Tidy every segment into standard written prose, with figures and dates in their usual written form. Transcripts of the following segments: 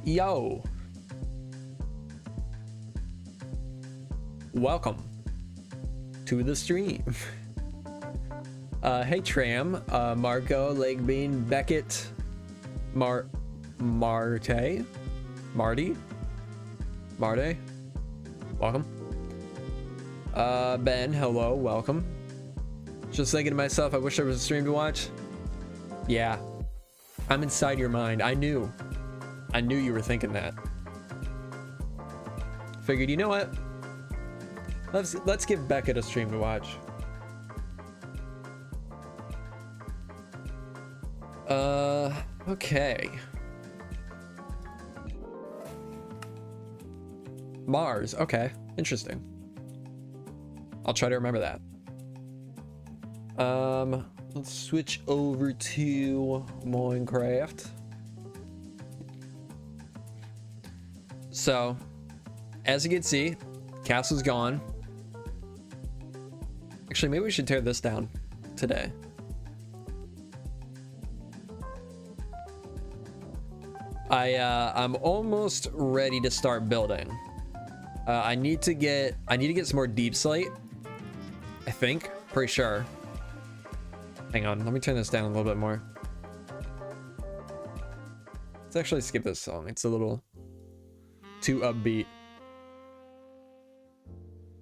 Yo, welcome to the stream. Hey Tram, Marco, Legbean, Beckett, Marte, welcome. Ben, hello, welcome. Just thinking to myself, I wish there was a stream to watch. Yeah, I'm inside your mind. I knew you were thinking that. Figured, you know what? Let's give Beckett a stream to watch. Okay. Mars, okay. Interesting. I'll try to remember that. Let's switch over to Minecraft. So, as you can see, castle's gone. Actually, maybe we should tear this down today. I'm almost ready to start building. I need to get some more deep slate. I think, pretty sure. Hang on, let me turn this down a little bit more. Let's actually skip this song. It's a little too upbeat.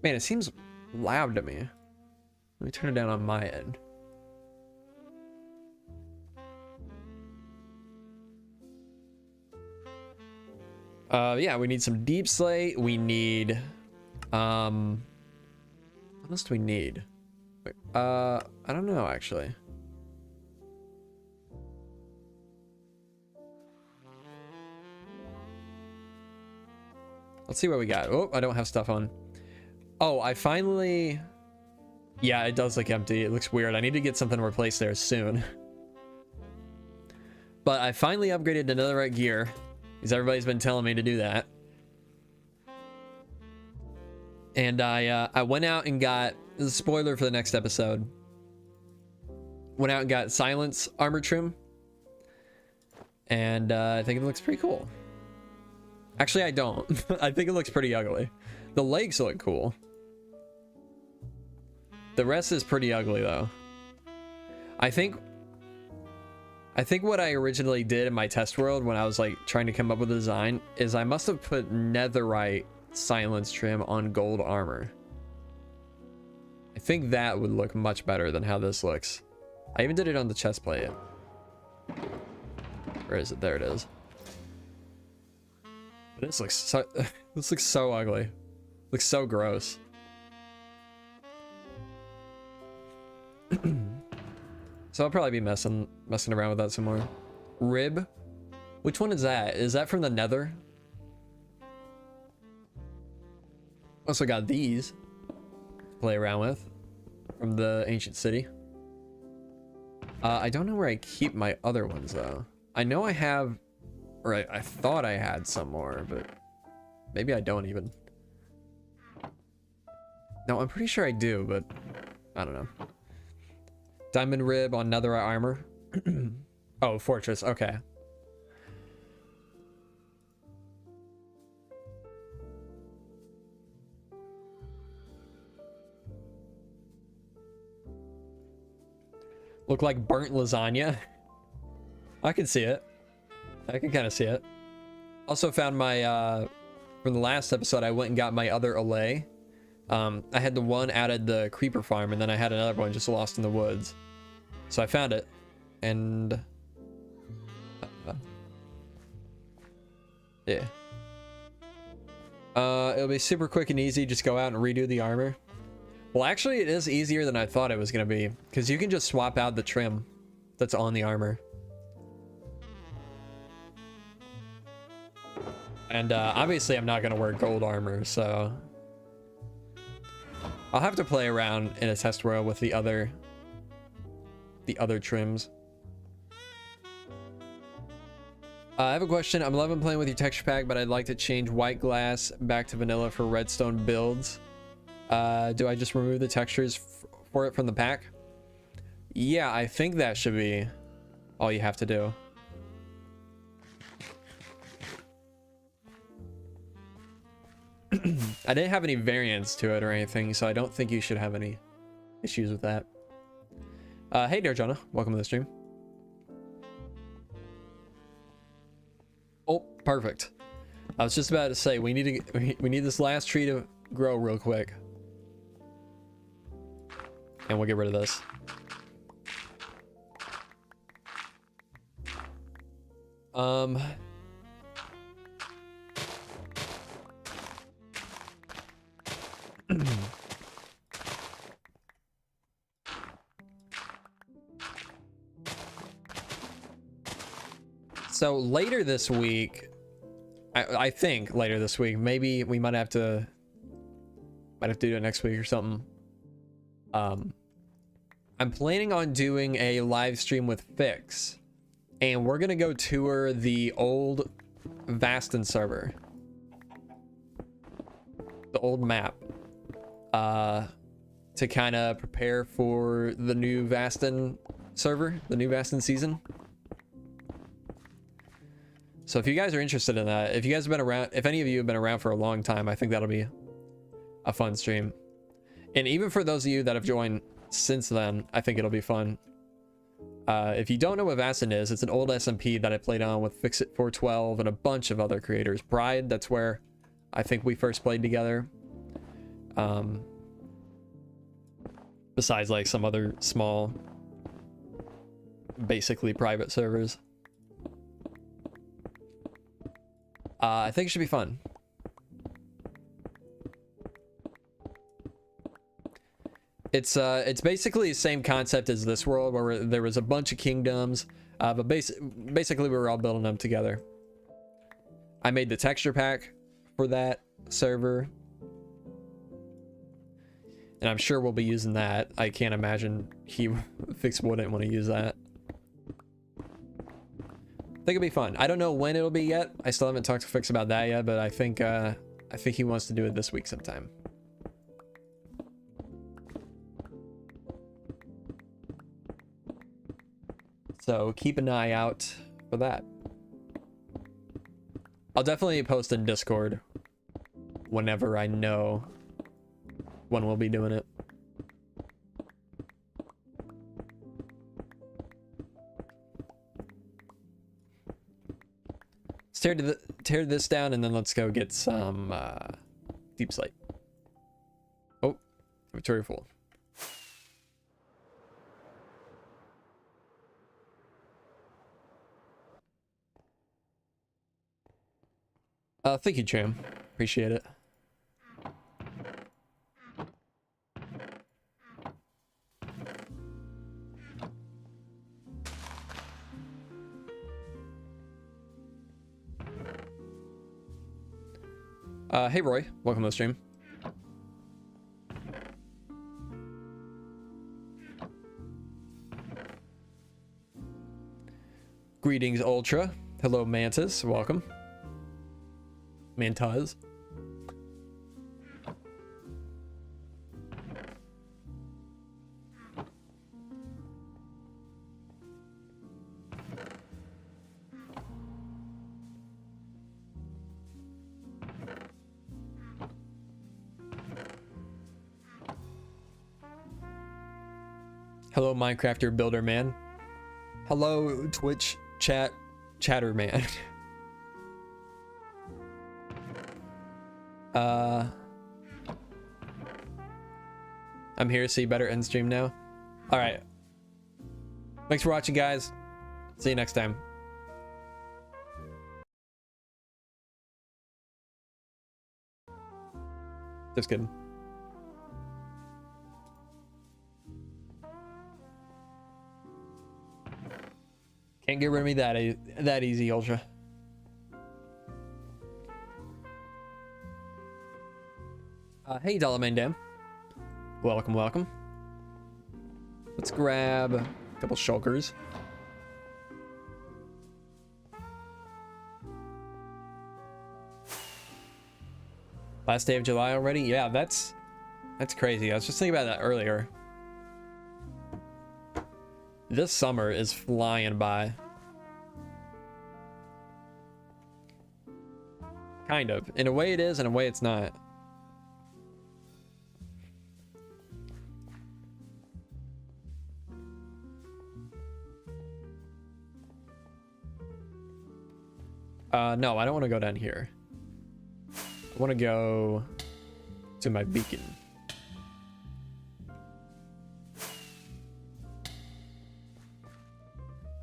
Man, it seems loud to me. Let me turn it down on my end. Yeah, we need some deep slate. We need what else do we need? Wait, I don't know actually. Let's see what we got. Oh, I don't have stuff on. Oh, I finally... Yeah, it does look empty. It looks weird. I need to get something to replace there soon. But I finally upgraded to netherite gear, because everybody's been telling me to do that. And I went out and got... This is a spoiler for the next episode. Went out and got silence armor trim. And I think it looks pretty cool. Actually, I don't. I think it looks pretty ugly. The legs look cool. The rest is pretty ugly though. I think what I originally did in my test world when I was like trying to come up with a design is I must have put netherite silence trim on gold armor. I think that would look much better than how this looks. I even did it on the chest plate. Where is it? There it is. This looks so this looks so ugly. Looks so gross. So I'll probably be messing around with that some more. Rib? Which one is that? Is that from the Nether? Also got these to play around with from the ancient city. I don't know where I keep my other ones though. I know I have, or I thought I had some more, but maybe I don't even. No, I'm pretty sure I do, but I don't know. Diamond rib on netherite armor. Oh, fortress. Okay. Look like burnt lasagna. I can see it. I can kind of see it. Also found my from the last episode I went and got my other Olay. I had the one out at the creeper farm, and then I had another one just lost in the woods. So I found it, and yeah. It'll be super quick and easy. Just go out and redo the armor. Well, actually, it is easier than I thought it was gonna be, because you can just swap out the trim that's on the armor. And obviously, I'm not gonna wear gold armor, so I'll have to play around in a test world with the other trims. I have a question. I'm loving playing with your texture pack, but I'd like to change white glass back to vanilla for redstone builds. Do I just remove the textures for it from the pack? Yeah, I think that should be all you have to do. I didn't have any variants to it or anything, so I don't think you should have any issues with that. Hey there, Jonah. Welcome to the stream. Oh, perfect. I was just about to say we need this last tree to grow real quick, and we'll get rid of this. So later this week, I think later this week, maybe we might have to do it next week or something. I'm planning on doing a live stream with Fix, and we're gonna go tour the old Vasten server, the old map, to kind of prepare for the new Vasten server, the new Vasten season. So if you guys are interested in that, if you guys have been around, if any of you have been around for a long time, I think that'll be a fun stream. And even for those of you that have joined since then, I think it'll be fun. If you don't know what Vasten is, it's an old SMP that I played on with Fixit 412 and a bunch of other creators. Bride, that's where I think we first played together. Besides like some other small, basically private servers. I think it should be fun. It's basically the same concept as this world, where there was a bunch of kingdoms, but basically we were all building them together. I made the texture pack for that server, and I'm sure we'll be using that. I can't imagine Fix wouldn't want to use that. I think it'll be fun. I don't know when it'll be yet. I still haven't talked to Fix about that yet, but I think he wants to do it this week sometime. So keep an eye out for that. I'll definitely post in Discord whenever I know when we'll be doing it. tear this down, and then let's go get some deep slate. Oh, inventory full. Thank you, Tram. Appreciate it. Hey Roy, welcome to the stream. Greetings, Ultra. Hello, Mantis. Welcome. Mantaz. Hello, Minecrafter Builder Man. Hello, Twitch chatter man. I'm here, so you better end stream now. All right. Thanks for watching, guys. See you next time. Just kidding. Can't get rid of me that easy, Ultra. Hey, Dollarman Dam. Welcome, welcome. Let's grab a couple shulkers. Last day of July already? Yeah, that's crazy. I was just thinking about that earlier. This summer is flying by. Kind of. In a way it is, in a way it's not. No, I don't want to go down here. I want to go to my beacon.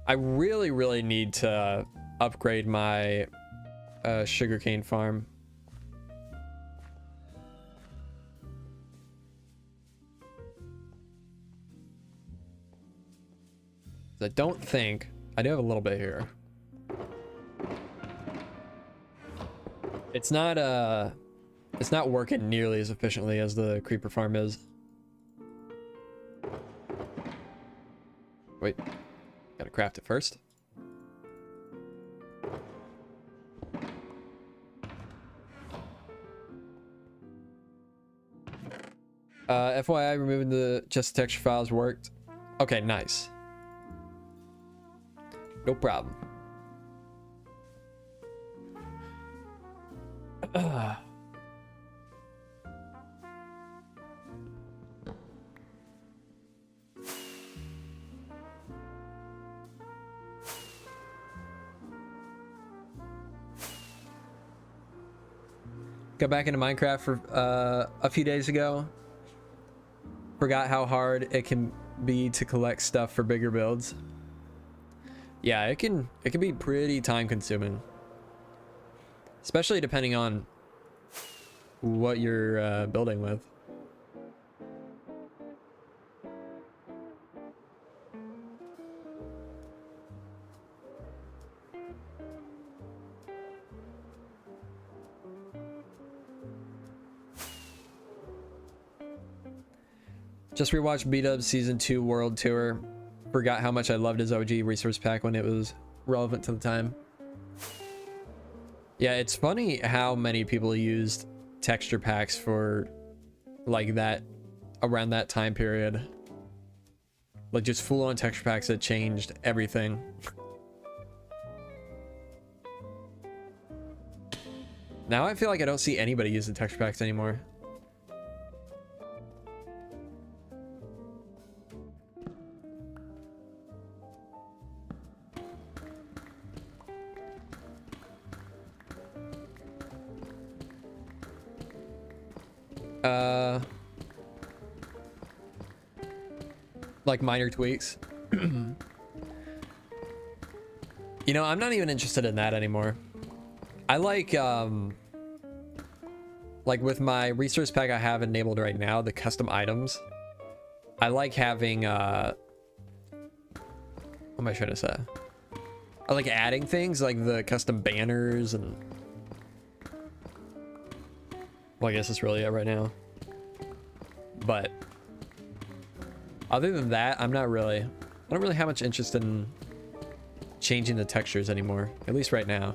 I really need to upgrade my sugarcane farm. I don't think I do have a little bit here. It's not working nearly as efficiently as the creeper farm is. Wait. Gotta craft it first. FYI, removing the just texture files worked. Okay, nice. No problem. Got back into Minecraft for a few days ago. Forgot how hard it can be to collect stuff for bigger builds. Yeah, it can be pretty time consuming. Especially depending on what you're building with. Just rewatched B-Dub's Season 2 World Tour. Forgot how much I loved his OG resource pack when it was relevant to the time. Yeah, it's funny how many people used texture packs for like that around that time period. Like just full-on texture packs that changed everything. Now I feel like I don't see anybody using texture packs anymore. Like minor tweaks. You know, I'm not even interested in that anymore. I like with my resource pack I have enabled right now, the custom items. I like having what am I trying to say? I like adding things like the custom banners and, well, I guess that's really it right now. But other than that, I don't really have much interest in changing the textures anymore, at least right now.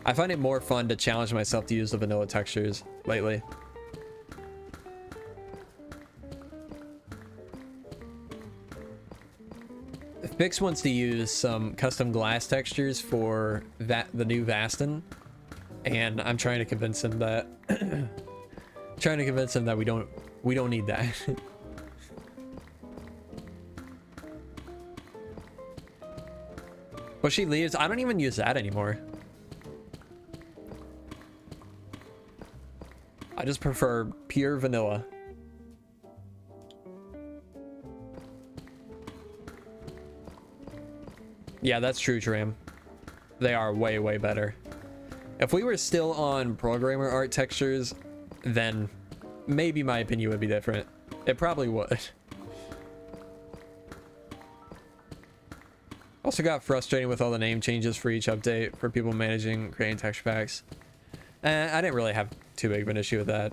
I find it more fun to challenge myself to use the vanilla textures lately. Fix wants to use some custom glass textures for the new Vasten, and I'm trying to convince him that we don't need that. Bushy leaves, I don't even use that anymore. I just prefer pure vanilla. Yeah, that's true, Tram. They are way, way better. If we were still on programmer art textures, then maybe my opinion would be different. It probably would. Also got frustrating with all the name changes for each update for people managing creating texture packs. I didn't really have too big of an issue with that.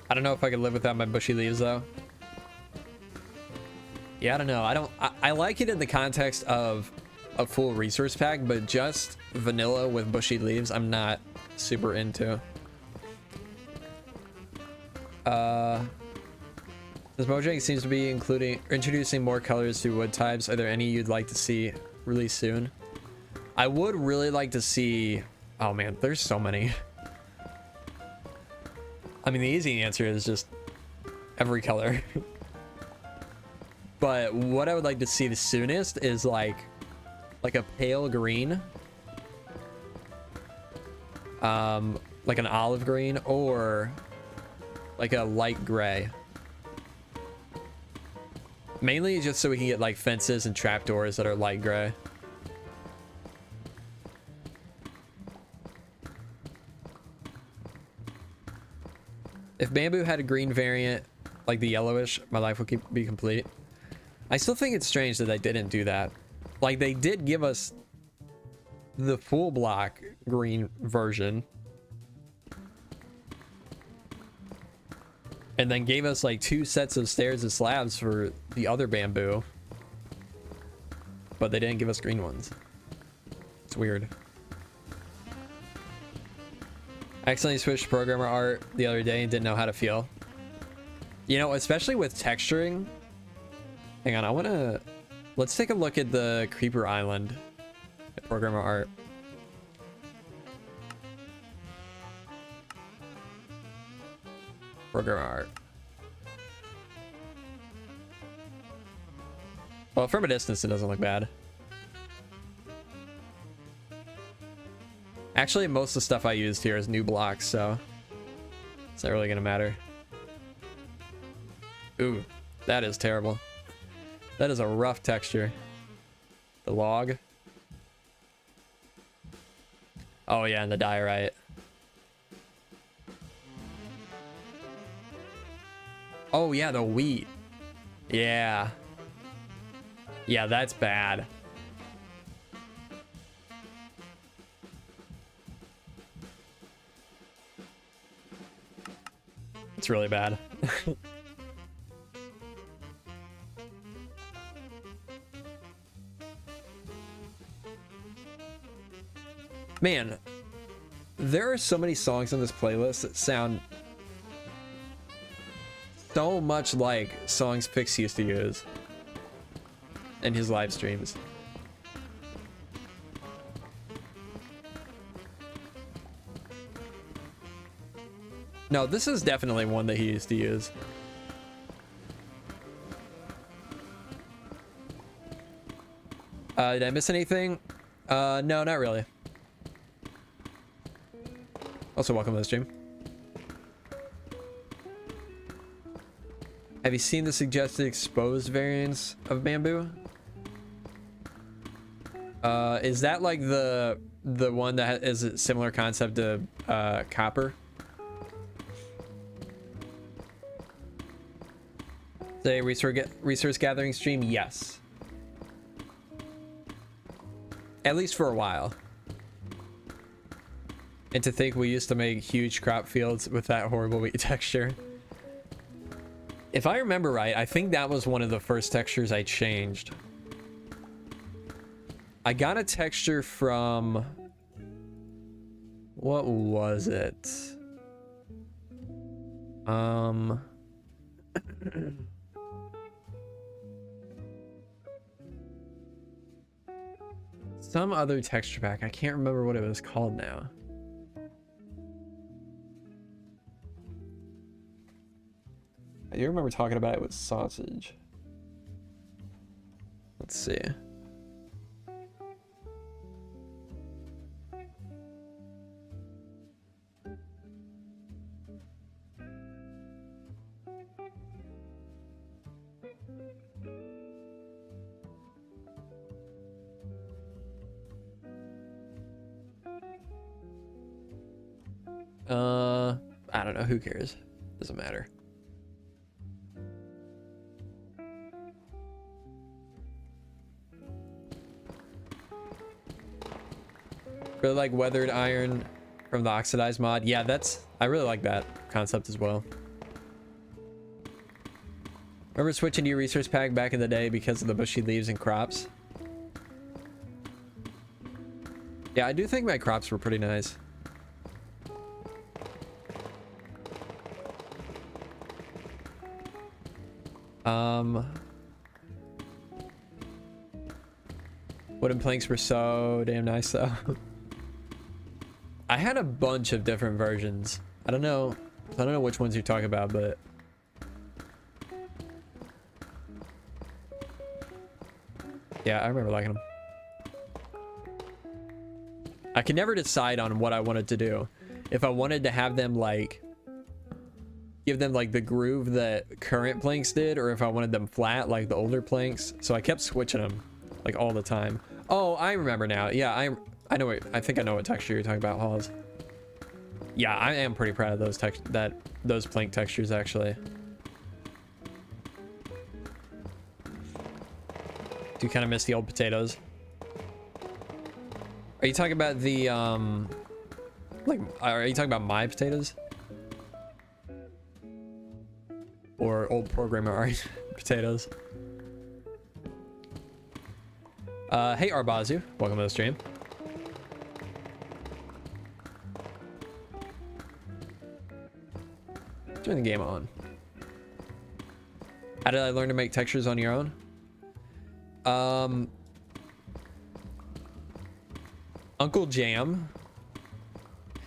I don't know if I could live without my bushy leaves though. Yeah, I don't know. I like it in the context of a full resource pack, but just vanilla with bushy leaves, I'm not super into. This Mojang seems to be introducing more colors to wood types. Are there any you'd like to see released soon? I would really like to see, oh man, there's so many. I mean, the easy answer is just every color. But what I would like to see the soonest is like a pale green, like an olive green, or like a light gray. Mainly just so we can get like fences and trapdoors that are light gray. If bamboo had a green variant, like the yellowish, my life would be complete. I still think it's strange that they didn't do that. Like, they did give us the full block green version, and then gave us like 2 sets of stairs and slabs for the other bamboo, but they didn't give us green ones. It's weird. I accidentally switched to programmer art the other day and didn't know how to feel. You know, especially with texturing. Hang on, let's take a look at the Creeper Island at programmer art. Programmer art. Well, from a distance, it doesn't look bad. Actually, most of the stuff I used here is new blocks, so it's not really gonna matter. Ooh, that is terrible. That is a rough texture. The log. Oh yeah, and the diorite. Oh yeah, the wheat. Yeah. Yeah, that's bad. It's really bad. Man, there are so many songs on this playlist that sound so much like songs Pix used to use in his live streams. No, this is definitely one that he used to use. Did I miss anything? No, not really. Also, welcome to the stream. Have you seen the suggested exposed variants of bamboo? Is that like the one that is a similar concept to copper? Say resource gathering stream? Yes. At least for a while. And to think we used to make huge crop fields with that horrible wheat texture. If I remember right, I think that was one of the first textures I changed. I got a texture from... what was it? Some other texture pack. I can't remember what it was called now. I do remember talking about it with sausage. Let's see. I don't know. Who cares? Doesn't matter. Really like weathered iron from the oxidized mod. Yeah, I really like that concept as well. Remember switching to your resource pack back in the day because of the bushy leaves and crops? Yeah, I do think my crops were pretty nice. Wooden planks were so damn nice though. I had a bunch of different versions. I don't know which ones you're talking about, but yeah, I remember liking them. I could never decide on what I wanted to do. If I wanted to have them like give them like the groove that current planks did, or if I wanted them flat like the older planks. So I kept switching them like all the time. Oh, I remember now. Yeah, I know I think I know what texture you're talking about, Halls. Yeah, I am pretty proud of those plank textures actually. Do kind of miss the old potatoes. Are you talking about the like are you talking about my potatoes? Or old programmer art potatoes? Hey Arbazu, welcome to the stream. Turn the game on. How did I learn to make textures on your own? Uncle Jam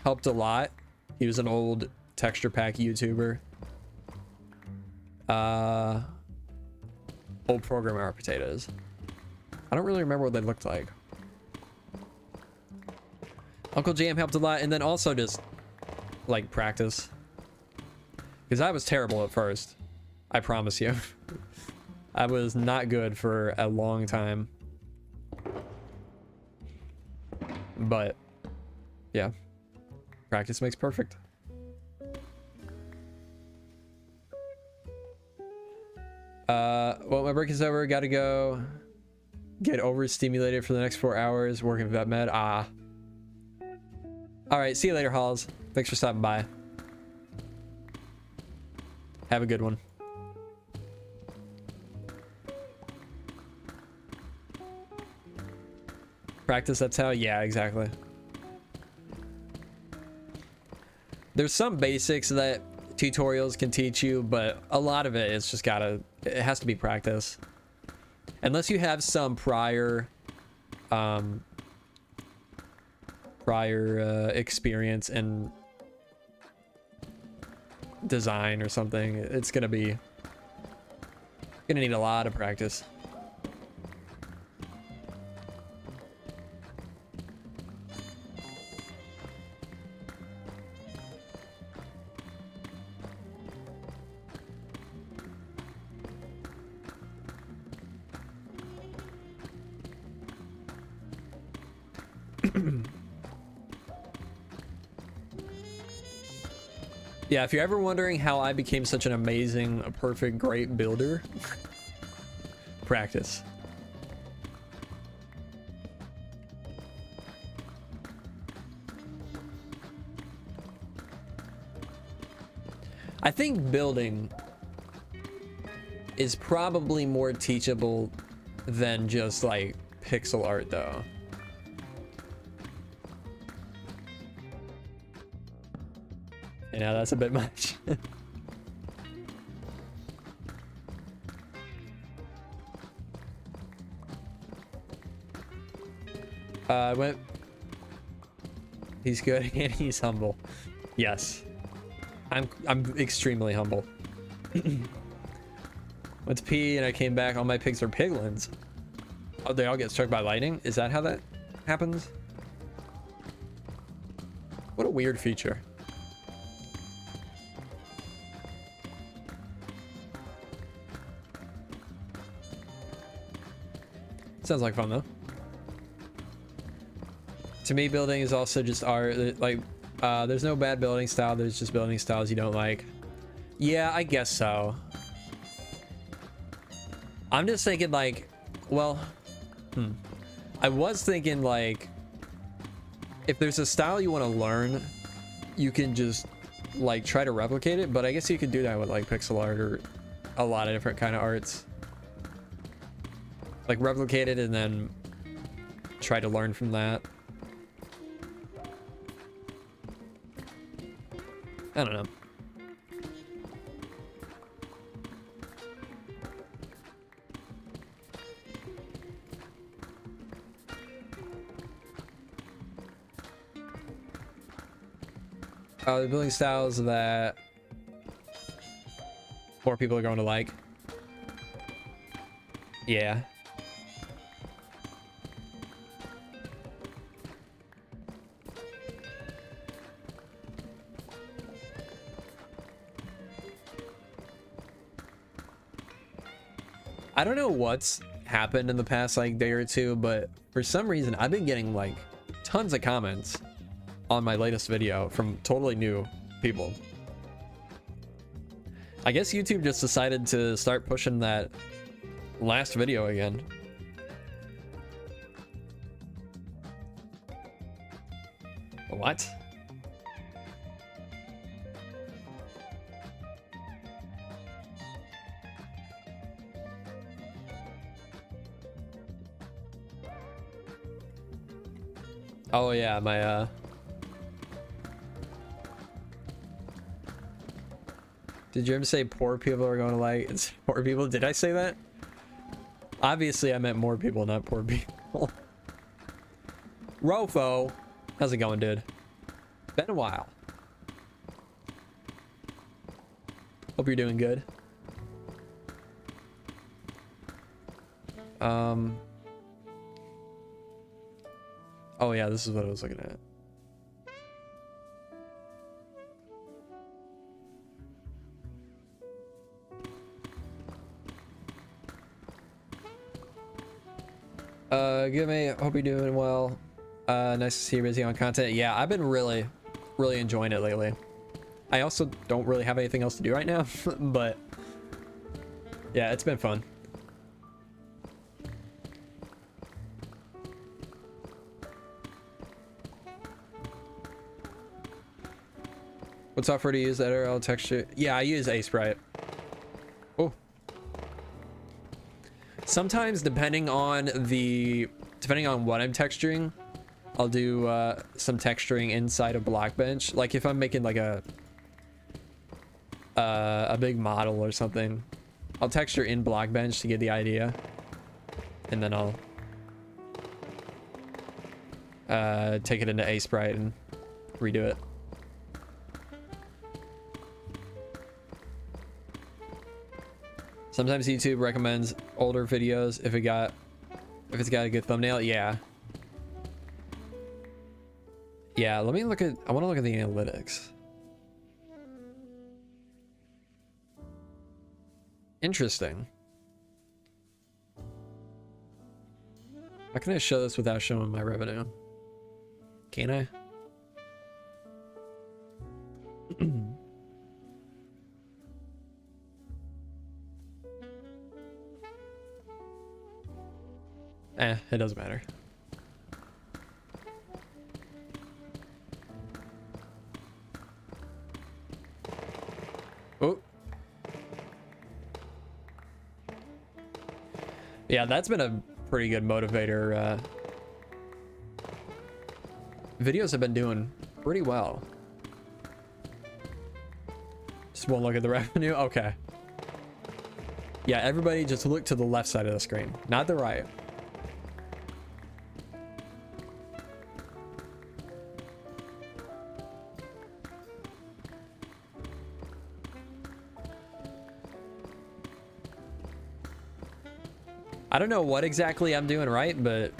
helped a lot. He was an old texture pack YouTuber. Old programmer art potatoes. I don't really remember what they looked like. Uncle Jam helped a lot, and then also just like practice, because I was terrible at first. I promise you. I was not good for a long time, but yeah, practice makes perfect. Well, my break is over. Gotta go get overstimulated for the next 4 hours working vet med. All right, see you later, Halls. Thanks for stopping by. Have a good one. Practice, that's how. Yeah, exactly. There's some basics that tutorials can teach you, but a lot of it is just it has to be practice. Unless you have some prior experience in design or something. It's gonna need a lot of practice. Yeah, if you're ever wondering how I became such an amazing, perfect, great builder, practice. I think building is probably more teachable than just like pixel art though. You know, that's a bit much. He's good and he's humble. Yes. I'm extremely humble. Went to pee and I came back. All my pigs are piglins. Oh, they all get struck by lightning? Is that how that happens? What a weird feature. Sounds like fun though. To me, building is also just art. Like, there's no bad building style. There's just building styles you don't like. Yeah, I guess so. I'm just thinking like, well, I was thinking like, if there's a style you want to learn, you can just like try to replicate it. But I guess you could do that with like pixel art or a lot of different kind of arts. Like replicate it and then try to learn from that. I don't know. The building styles that more people are going to like. Yeah. I don't know what's happened in the past like day or two, but for some reason I've been getting like tons of comments on my latest video from totally new people. I guess YouTube just decided to start pushing that last video again. What? Oh yeah, my did Jermsy say poor people are going to like it's poor people? Did I say that? Obviously I meant more people, not poor people. Rofo, how's it going, dude? Been a while. Hope you're doing good. Oh yeah, this is what I was looking at. Good mate, hope you're doing well. Nice to see you busy on content. Yeah, I've been really enjoying it lately. I also don't really have anything else to do right now, but yeah, it's been fun. What software do you use? Editor, texture? Yeah, I use Sprite. Oh. Sometimes depending on what I'm texturing, I'll do some texturing inside of Blockbench. Like if I'm making like a big model or something, I'll texture in Blockbench to get the idea, and then I'll take it into Sprite and redo it. Sometimes YouTube recommends older videos if it's got a good thumbnail. Yeah. Yeah, let me look at, I want to look at the analytics. Interesting. How can I show this without showing my revenue? Can I? It doesn't matter. Oh. Yeah, that's been a pretty good motivator. Videos have been doing pretty well. Just won't look at the revenue. Okay. Yeah, everybody just look to the left side of the screen, not the right. I don't know what exactly I'm doing right, but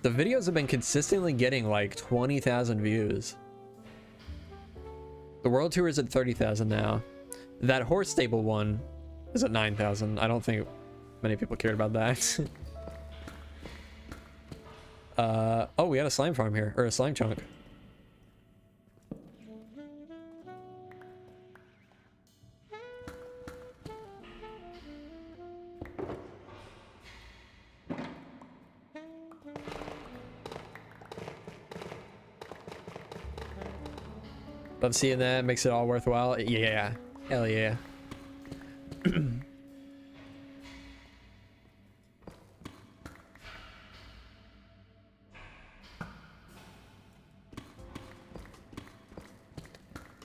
the videos have been consistently getting like 20,000 views. The world tour is at 30,000 now. That horse stable one is at 9,000. I don't think many people cared about that. Oh, we had a slime farm here, or a slime chunk. Love seeing that, makes it all worthwhile. Yeah, hell yeah.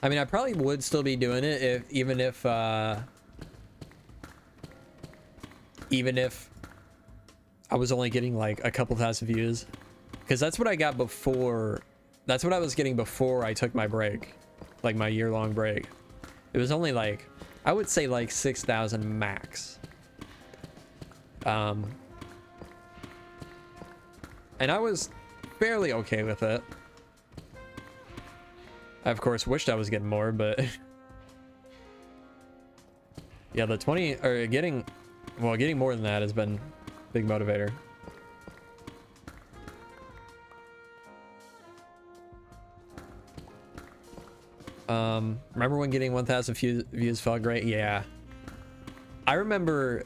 I mean, I probably would still be doing it even if I was only getting like a couple thousand views, because that's what I got before. That's what I was getting before I took my break, like my year-long break. It was only like, I would say like 6,000 max. And I was fairly okay with it. I of course wished I was getting more, but yeah, the 20 or getting more than that has been a big motivator. Remember when getting 1,000 views felt great? Yeah. I remember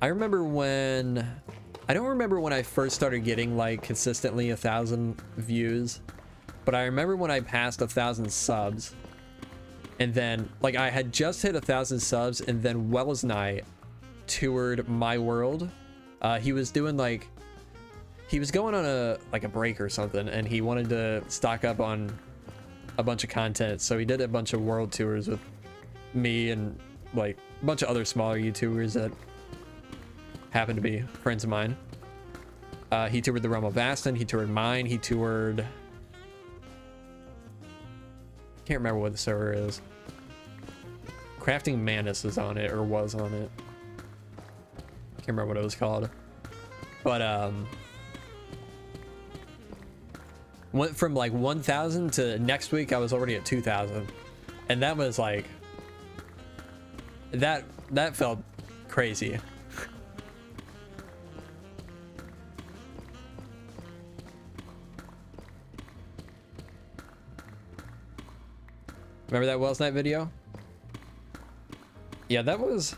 when, I don't remember when I first started getting like consistently 1,000 views, but I remember when I passed 1,000 subs, and then like I had just hit 1,000 subs, and then Wells Night toured my world. He was doing like, he was going on a break or something, and he wanted to stock up on a bunch of content, so he did a bunch of world tours with me and like a bunch of other smaller YouTubers that happened to be friends of mine. He toured the realm of Vasten, he toured mine, he toured, can't remember what the server is. Crafting Manus is on it, or was on it. Can't remember what it was called, but went from like 1,000 to next week I was already at 2,000, and that was like, that felt crazy. Remember that Wells Night video? Yeah, it was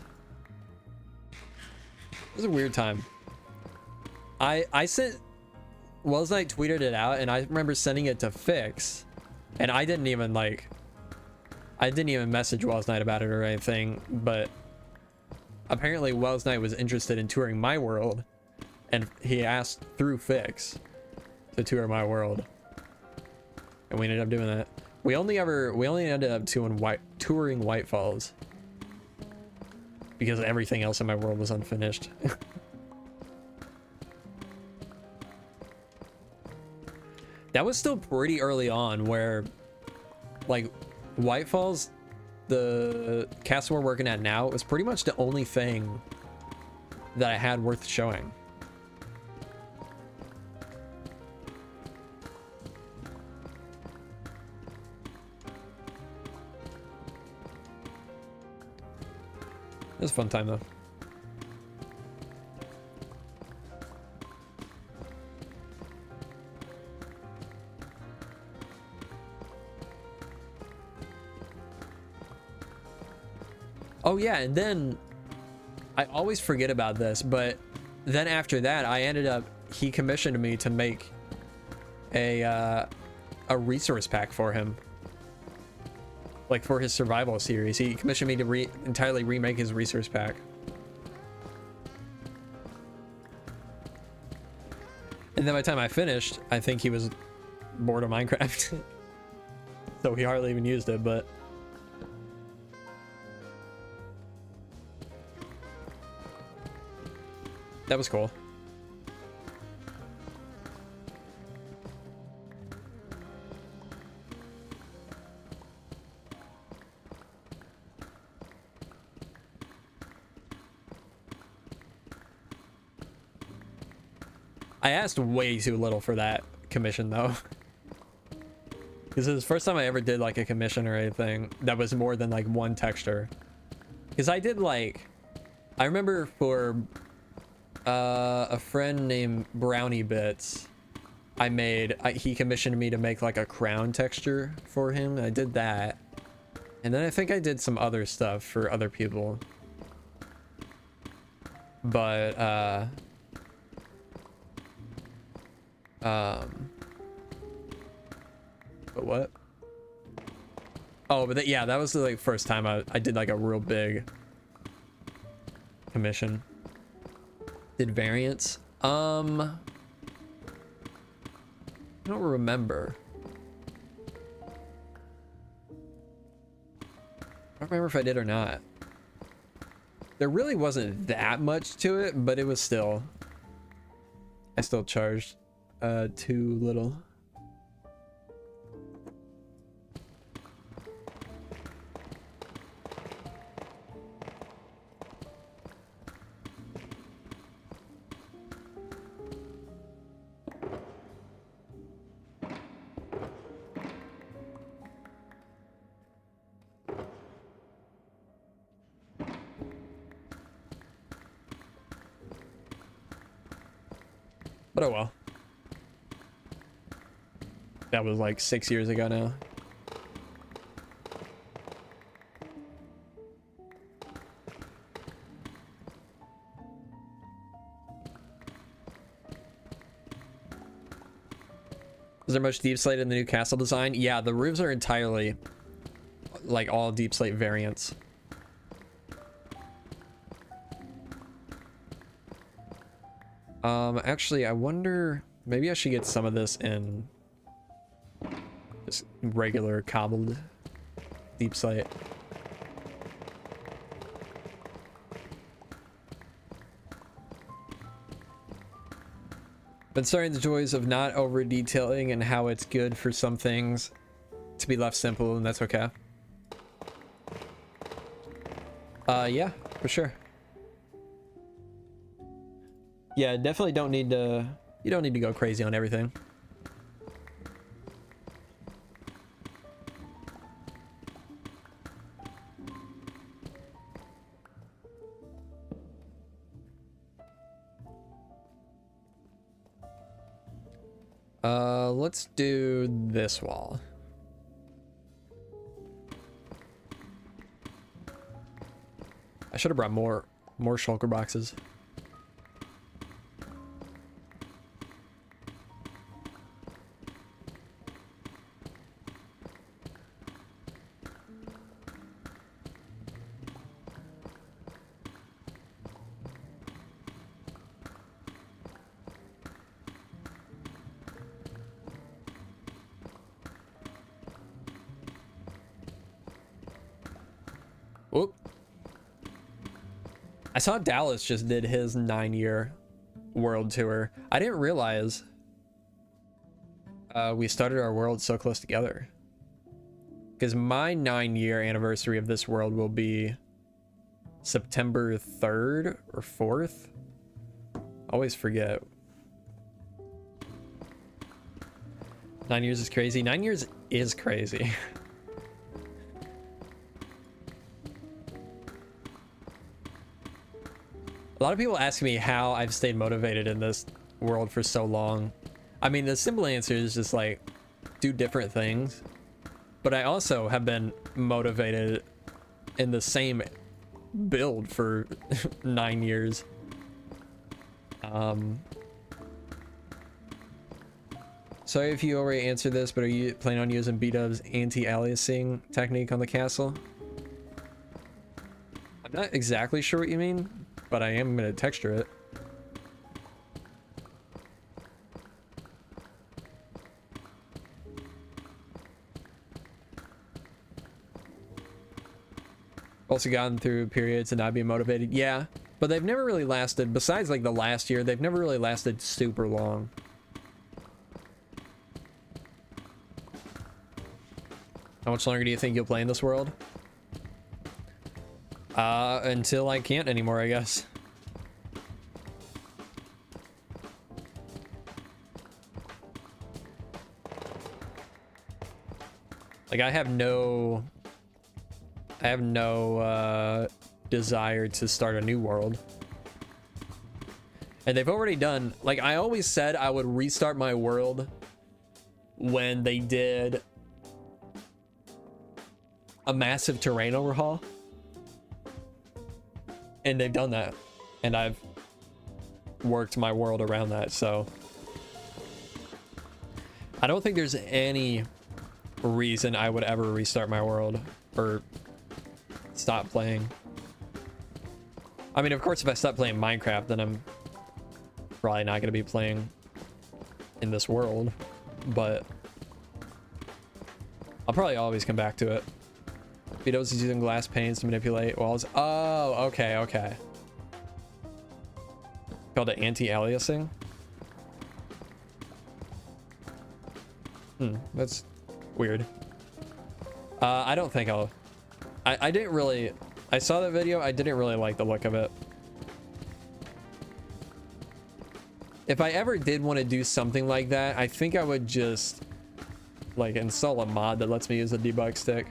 a weird time. I sent, Wells Night tweeted it out, and I remember sending it to Fix, and I didn't even message Wells Night about it or anything, but apparently Wells Night was interested in touring my world, and he asked through Fix to tour my world, and we ended up doing that. We only ended up touring White Falls because everything else in my world was unfinished. That was still pretty early on, where like White Falls, the castle we're working at now was pretty much the only thing that I had worth showing. It was a fun time though. Oh yeah, and then I always forget about this, but then after that, I ended up, he commissioned me to make a resource pack for him, like for his survival series. He commissioned me to entirely remake his resource pack. And then by the time I finished, I think he was bored of Minecraft. So he hardly even used it, but that was cool. I asked way too little for that commission though. Because it was the first time I ever did like a commission or anything that was more than like one texture. Because I did like, I remember for a friend named Brownie Bits, he commissioned me to make like a crown texture for him. I did that. And then I think I did some other stuff for other people. But what? Oh, but yeah, that was the like first time I did like a real big commission. Did variants? I don't remember. I don't remember if I did or not. There really wasn't that much to it, but it was still, I still charged too little. But oh well. That was like 6 years ago now. Is there much deep slate in the new castle design? Yeah, the roofs are entirely like all deep slate variants. Actually, I wonder, maybe I should get some of this in just regular cobbled deep slate. Been starting the joys of not over detailing and how it's good for some things to be left simple, and that's okay. Yeah, for sure. Yeah, definitely don't need to, you don't need to go crazy on everything. Let's do this wall. I should have brought more shulker boxes. Whoop. I saw Dallas just did his 9-year world tour. I didn't realize we started our world so close together. Because my 9-year anniversary of this world will be September 3rd or 4th. Always forget. 9 years is crazy. 9 years is crazy. A lot of people ask me how I've stayed motivated in this world for so long. I mean, the simple answer is just like do different things. But I also have been motivated in the same build for 9 years. Sorry if you already answered this, but are you planning on using B-Dub's anti-aliasing technique on the castle? I'm not exactly sure what you mean, but I am going to texture it. Also gotten through periods and not being motivated. Yeah, but they've never really lasted, besides like the last year, they've never really lasted super long. How much longer do you think you'll play in this world? Until I can't anymore, I guess. Like I have no desire to start a new world. And they've already done, like I always said I would restart my world when they did a massive terrain overhaul. And they've done that. And I've worked my world around that, so I don't think there's any reason I would ever restart my world or stop playing. I mean, of course, if I stop playing Minecraft, then I'm probably not going to be playing in this world, but I'll probably always come back to it. Vito's is using glass panes to manipulate walls. Oh, okay. Called it anti-aliasing. That's weird. I don't think I'll... I didn't really... I saw that video. I didn't really like the look of it. If I ever did want to do something like that, I think I would just like install a mod that lets me use a debug stick.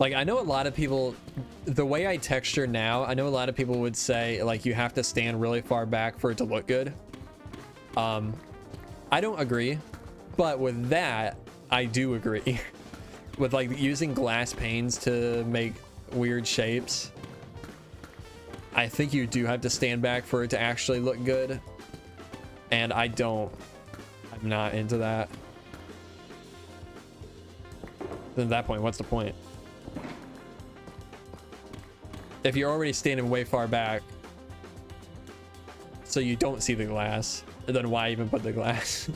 Like, I know a lot of people, the way I texture now, I know a lot of people would say, like, you have to stand really far back for it to look good. I don't agree, but with that, I do agree. With, like, using glass panes to make weird shapes, I think you do have to stand back for it to actually look good. And I'm not into that. Then at that point, what's the point? If you're already standing way far back so you don't see the glass, then why even put the glass?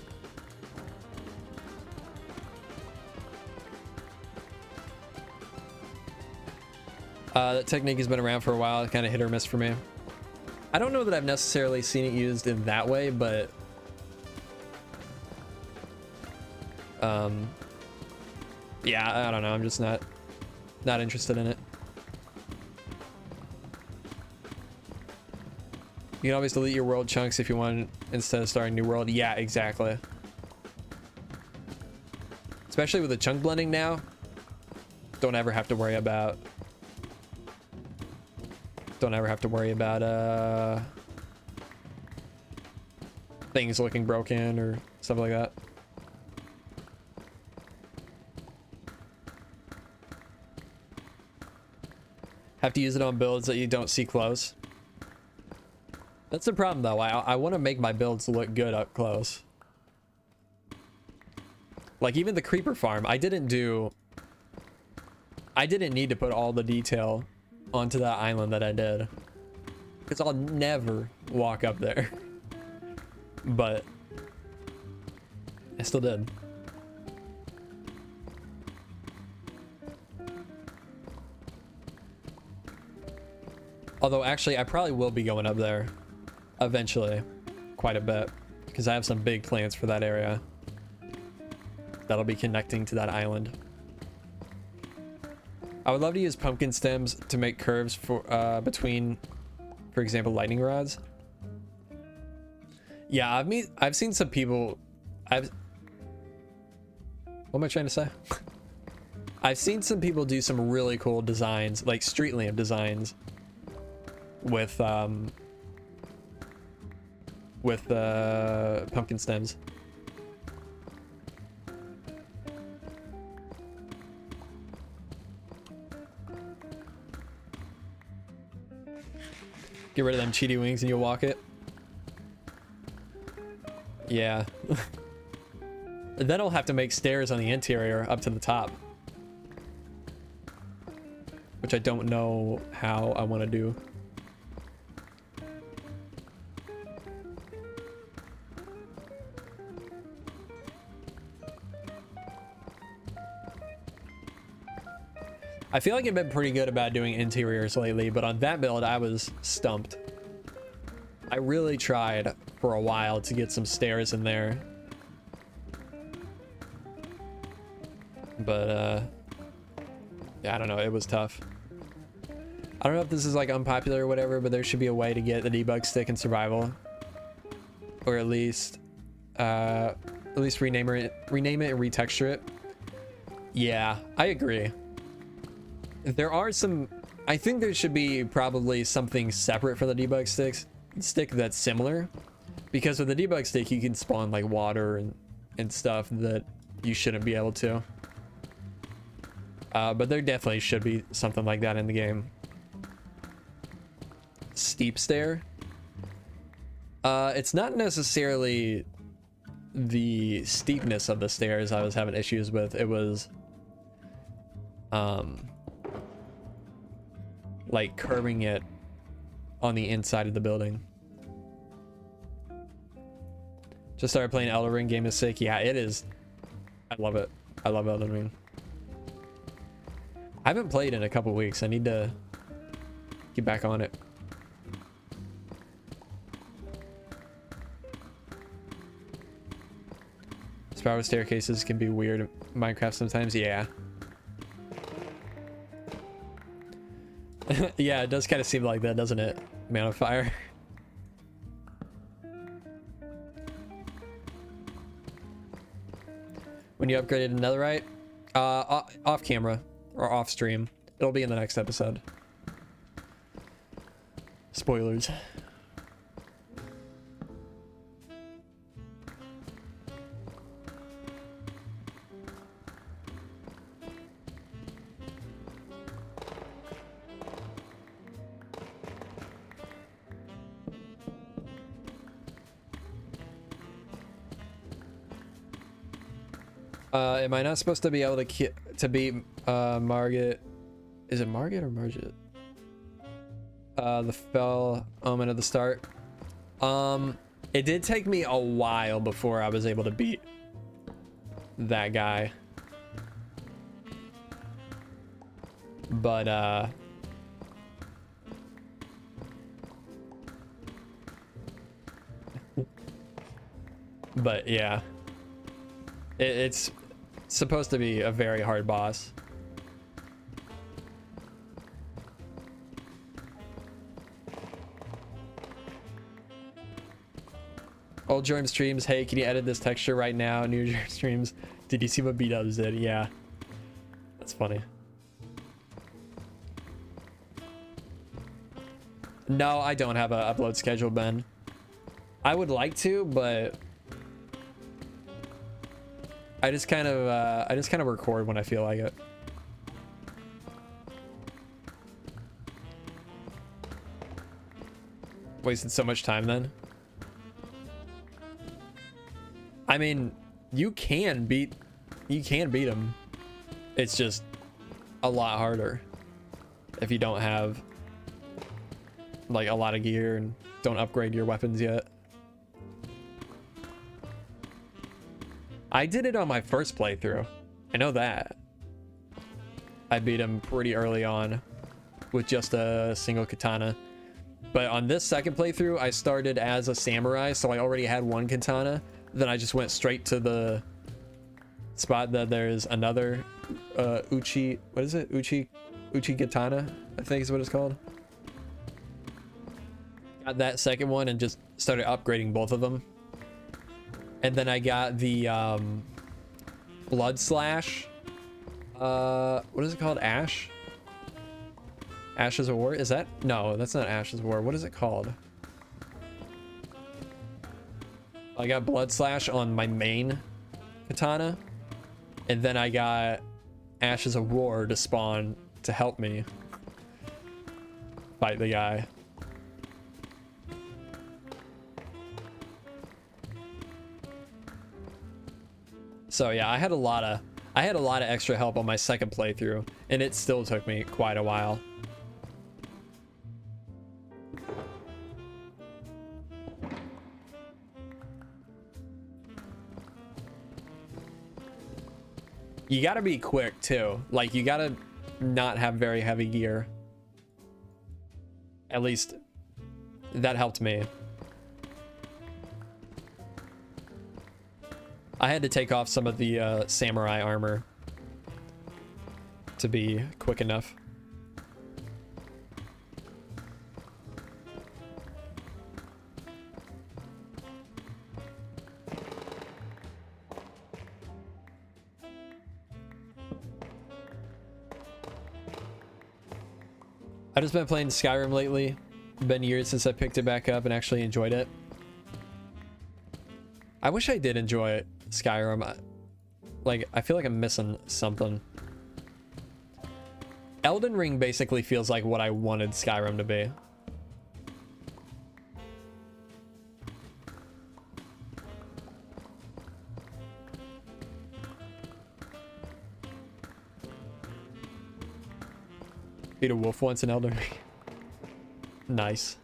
That technique has been around for a while. It's kind of hit or miss for me. I don't know that I've necessarily seen it used in that way, but yeah, I don't know. I'm just not interested in it. You can always delete your world chunks if you want instead of starting a new world. Yeah, exactly. Especially with the chunk blending now. Don't ever have to worry about things looking broken or stuff like that. Have to use it on builds that you don't see close. That's the problem though. I want to make my builds look good up close. Like even the creeper farm, I didn't need to put all the detail onto that island that I did, because I'll never walk up there. But I still did. Although actually I probably will be going up there eventually quite a bit because I have some big plans for that area that'll be connecting to that island. I would love to use pumpkin stems to make curves for between, for example, lightning rods. Yeah, I've seen some people. What am I trying to say? I've seen some people do some really cool designs, like street lamp designs, with pumpkin stems. Get rid of them cheaty wings and you'll walk it. Yeah. Then I'll have to make stairs on the interior up to the top, which I don't know how I want to do. I feel like I've been pretty good about doing interiors lately, but on that build, I was stumped. I really tried for a while to get some stairs in there. But, yeah, I don't know. It was tough. I don't know if this is like unpopular or whatever, but there should be a way to get the debug stick in survival. Or at least rename it and retexture it. Yeah, I agree. There are some, I think there should be probably something separate for the debug stick that's similar, because with the debug stick you can spawn like water and stuff that you shouldn't be able to. But there definitely should be something like that in the game. Steep stair. It's not necessarily the steepness of the stairs I was having issues with. It was like curving it on the inside of the building. Just started playing Elden Ring. Game is sick. Yeah, it is. I love it. I love Elden Ring. I haven't played in a couple weeks. I need to get back on it. Spiral staircases can be weird in Minecraft sometimes. Yeah. Yeah, it does kind of seem like that, doesn't it? Man of Fire. When you upgraded to Netherite? Off camera or off stream. It'll be in the next episode. Spoilers. Am I not supposed to be able to beat Margit? Is it Margit or Margit? The fell omen at the start. It did take me a while before I was able to beat that guy. But but yeah, it's supposed to be a very hard boss. Old Jerm streams, hey, can you edit this texture right now? New Jerm streams, did you see what B-Dubs did? Yeah, that's funny. No, I don't have an upload schedule, Ben. I would like to, but I just kind of record when I feel like it. Wasted so much time then. I mean, you can beat him. It's just a lot harder if you don't have like a lot of gear and don't upgrade your weapons yet. I did it on my first playthrough. I know that. I beat him pretty early on with just a single katana. But on this second playthrough, I started as a samurai, so I already had one katana. Then I just went straight to the spot that there's another uchi, what is it? Uchi katana, I think is what it's called. Got that second one and just started upgrading both of them. And then I got the blood slash. What is it called? Ash? Ashes of War? Is that? No, that's not Ashes of War. What is it called? I got blood slash on my main katana. And then I got Ashes of War to spawn to help me fight the guy. So yeah, I had a lot of extra help on my second playthrough, and it still took me quite a while. You gotta be quick too. Like, you gotta not have very heavy gear. At least that helped me. I had to take off some of the samurai armor to be quick enough. I've just been playing Skyrim lately. Been years since I picked it back up and actually enjoyed it. I wish I did enjoy Skyrim. Like, I feel like I'm missing something. Elden Ring basically feels like what I wanted Skyrim to be. Beat a wolf once in Elden Ring. Nice.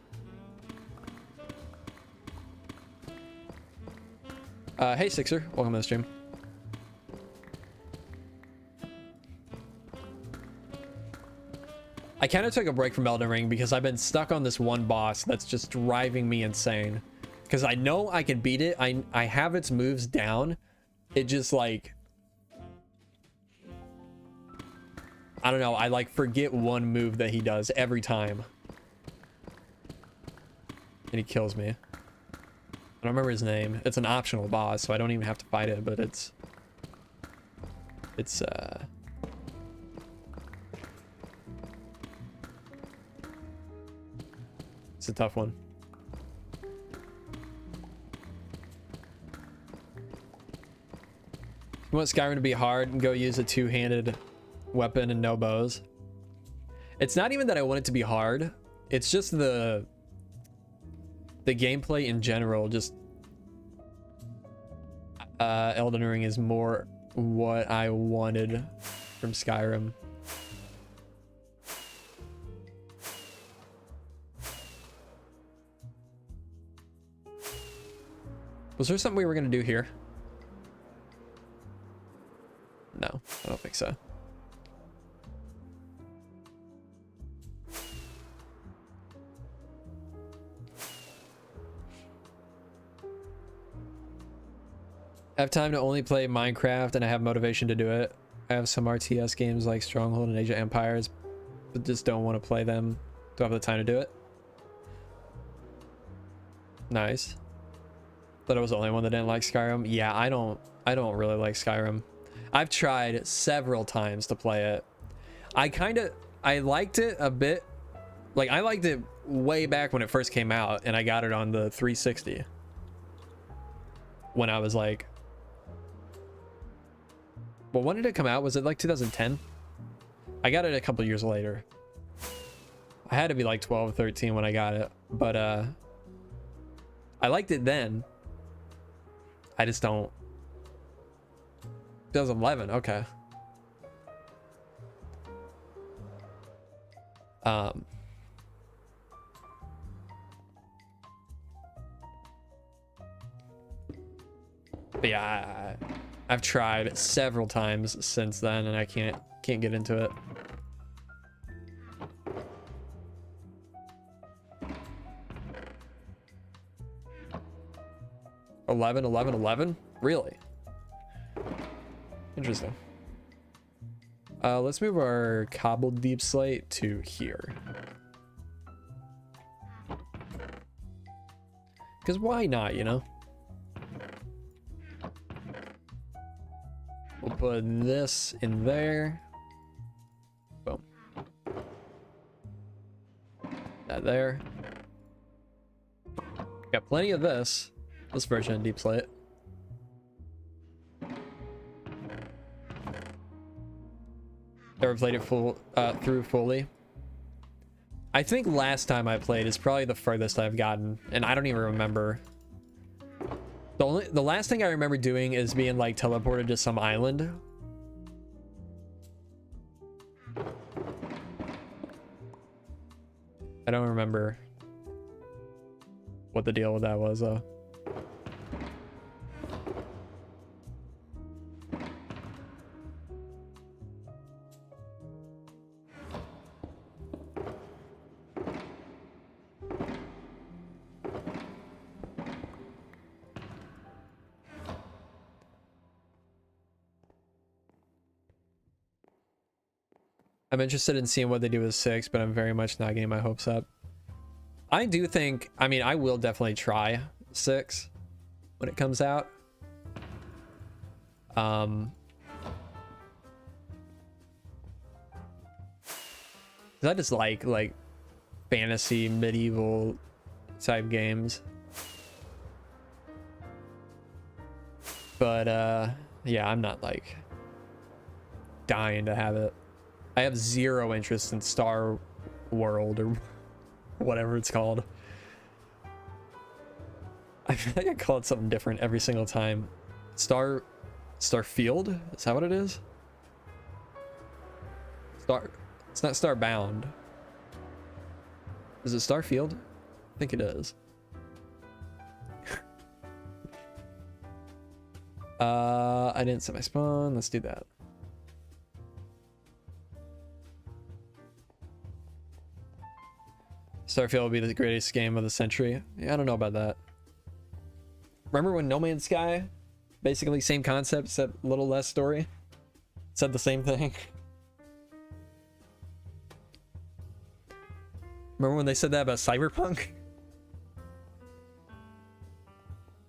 Hey Sixer, welcome to the stream. I kind of took a break from Elden Ring because I've been stuck on this one boss that's just driving me insane. Because I know I can beat it. I have its moves down. It just like, I don't know, I like forget one move that he does every time. And he kills me. I don't remember his name. It's an optional boss, so I don't even have to fight it, but it's a tough one. You want Skyrim to be hard and go use a two-handed weapon and no bows? It's not even that I want it to be hard. It's just the gameplay in general. Just Elden Ring is more what I wanted from Skyrim. Was there something we were gonna do here? No, I don't think so. I have time to only play Minecraft and I have motivation to do it. I have some RTS games like Stronghold and Age of Empires, but just don't want to play them. Don't have the time to do it. Nice. Thought I was the only one that didn't like Skyrim. Yeah, I don't really like Skyrim. I've tried several times to play it. I liked it a bit. Like, I liked it way back when it first came out, and I got it on the 360. When I was like, well, when did it come out? Was it like 2010? I got it a couple years later. I had to be like 12 or 13 when I got it, but I liked it then. I just don't. 2011, okay. But yeah, I've tried several times since then and I can't get into it. 11, 11, 11? Really? Interesting. Let's move our cobbled deep slate to here. Because why not, you know? We'll put this in there. Boom. That there. Got plenty of this version of deep slate. Never played it through fully. I think last time I played is probably the furthest I've gotten, and I don't even remember. The last thing I remember doing is being like teleported to some island. I don't remember what the deal with that was though. I'm interested in seeing what they do with 6, but I'm very much not getting my hopes up. I do think, I mean, I will definitely try 6 when it comes out. I just like fantasy medieval type games. But yeah, I'm not like dying to have it. I have zero interest in Star World or whatever it's called. I feel like I call it something different every single time. Starfield? Is that what it is? It's not Starbound. Is it Starfield? I think it is. I didn't set my spawn. Let's do that. Starfield will be the greatest game of the century. Yeah, I don't know about that. Remember when No Man's Sky, basically same concept, except a little less story, said the same thing? Remember when they said that about Cyberpunk?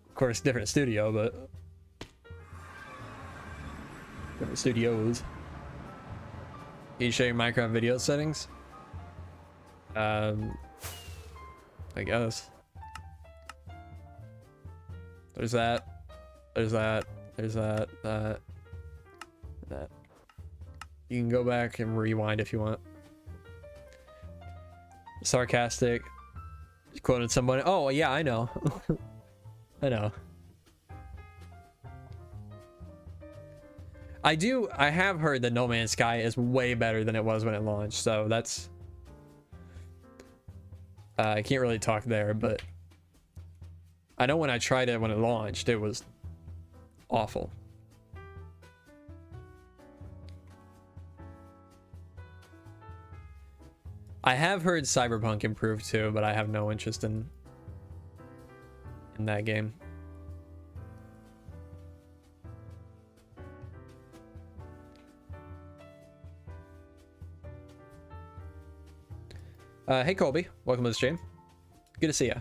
Of course, different studio, but different studios. Can you show your Minecraft video settings? I guess. There's that. There's that. There's that. That. You can go back and rewind if you want. Sarcastic. You quoted someone. Oh, yeah, I know. I know. I have heard that No Man's Sky is way better than it was when it launched, so that's... I can't really talk there, but I know when I tried it when it launched, it was awful. I have heard Cyberpunk improved too, but I have no interest in that game. Hey Colby, welcome to the stream. Good to see you.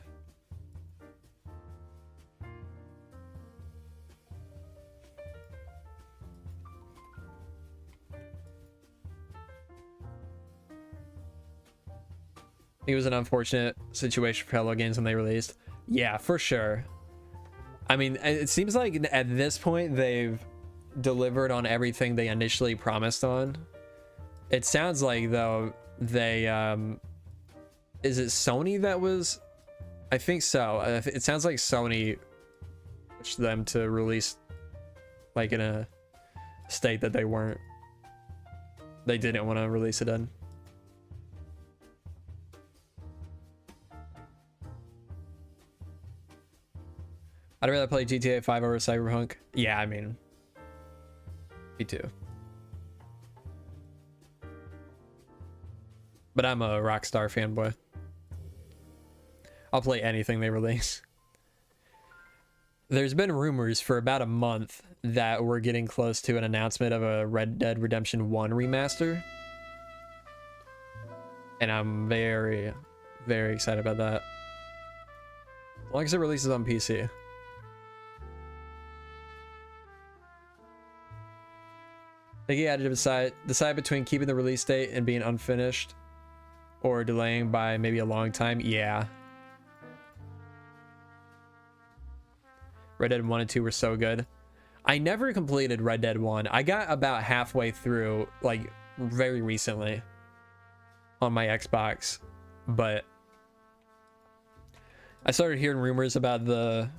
It was an unfortunate situation for Hello Games when they released. Yeah, for sure. I mean, it seems like at this point they've delivered on everything they initially promised on. It sounds like though they is it Sony that was? I think so. It sounds like Sony pushed them to release like in a state that they didn't want to release it in. I'd rather play GTA 5 over Cyberpunk. Yeah, I mean, me too. But I'm a Rockstar fanboy. I'll play anything they release. there's been rumors for about a month that we're getting close to an announcement of a Red Dead Redemption 1 remaster. And I'm very, very excited about that. As long as it releases on PC. I think he had to decide between keeping the release date and being unfinished or delaying by maybe a long time. Yeah. Red Dead 1 and 2 were so good. I never completed Red Dead 1. I got about halfway through, like, very recently on my Xbox, but I started hearing rumors about the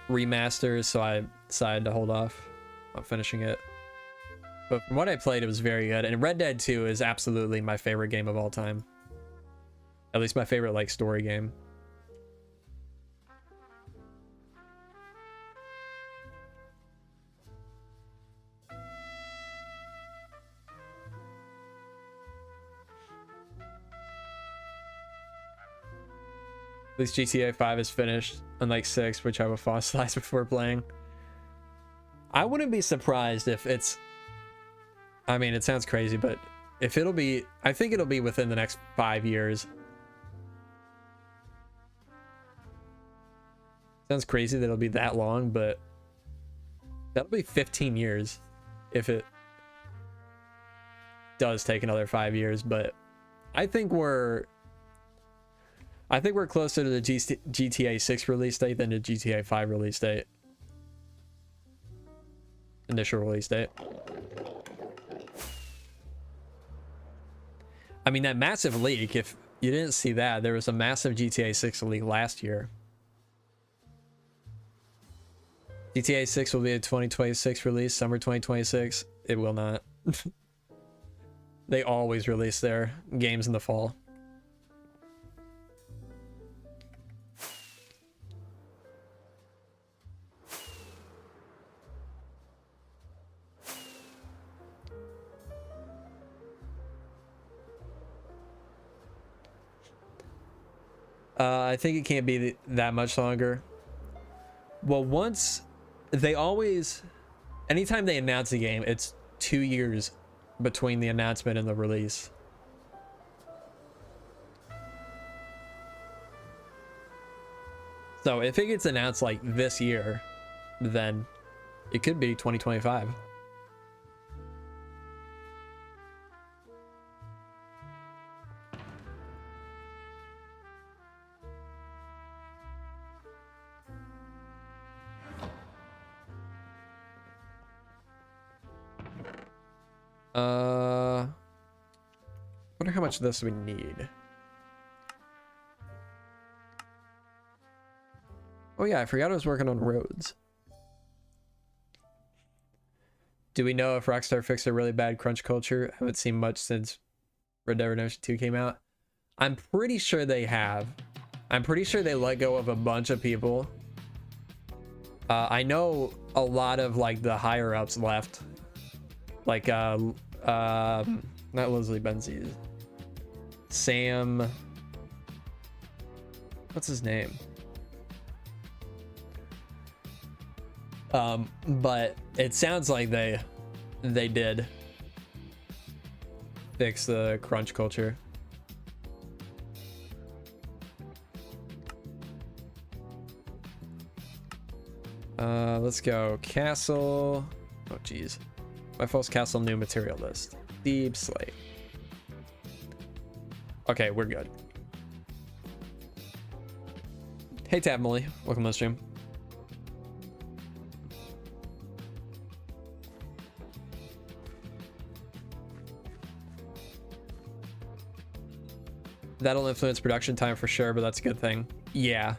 remasters, so I decided to hold off on finishing it. But from what I played, it was very good. And Red Dead 2 is absolutely my favorite game of all time. At least my favorite, like, story game. At least GTA 5 is finished, unlike 6, which I will fossilize before playing. I wouldn't be surprised if it's... I mean, it sounds crazy, but if it'll be... I think it'll be within the next 5 years. Sounds crazy that it'll be that long, but... that'll be 15 years if it does take another 5 years, but I think we're closer to the GTA 6 release date than the GTA 5 release date. Initial release date. I mean, that massive leak, if you didn't see that, there was a massive GTA 6 leak last year. GTA 6 will be a 2026 release, summer 2026. It will not. They always release their games in the fall. I think it can't be that much longer. Well, anytime they announce a game, it's 2 years between the announcement and the release. So if it gets announced like this year, then it could be 2025. Wonder how much of this we need. Oh yeah, I forgot I was working on roads. Do we know if Rockstar fixed a really bad crunch culture? I haven't seen much since Red Dead Redemption 2 came out. I'm pretty sure they have. I'm pretty sure they let go of a bunch of people. I know a lot of like the higher ups left. Like not Leslie Benzies. Sam, what's his name? But it sounds like they did fix the crunch culture. Let's go castle. Oh geez, my false castle new material list. Deep slate. Okay, we're good. Hey Tab Molly, welcome to the stream. That'll influence production time for sure, but that's a good thing. Yeah.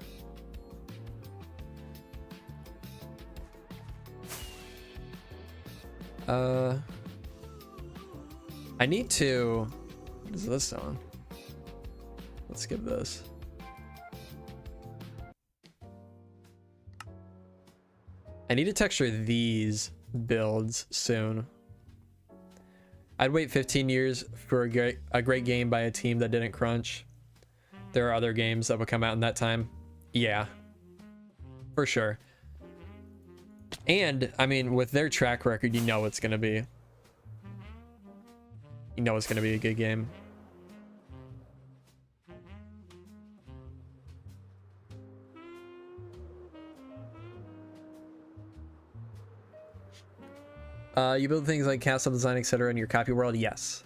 I need to... What is this song? Let's skip this. I need to texture these builds soon. I'd wait 15 years for a great game by a team that didn't crunch. There are other games that would come out in that time. Yeah, for sure. And I mean, with their track record, you know it's gonna be a good game. You build things like castle design, etc. in your copy world? Yes.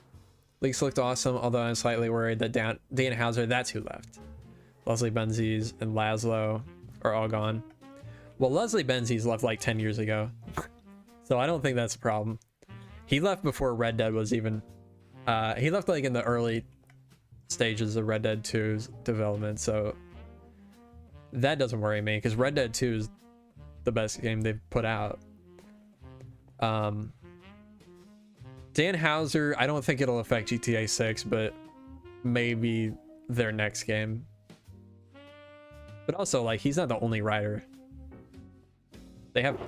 Leaks looked awesome, although I'm slightly worried that Dan Hauser, that's who left. Leslie Benzies and Laszlo are all gone. Well, Leslie Benzies left like 10 years ago. So I don't think that's a problem. He left before Red Dead was even... he left like in the early stages of Red Dead 2's development, so... that doesn't worry me, because Red Dead 2 is the best game they've put out. Dan Hauser, I don't think it'll affect GTA 6, but maybe their next game. But also, like, he's not the only writer. They have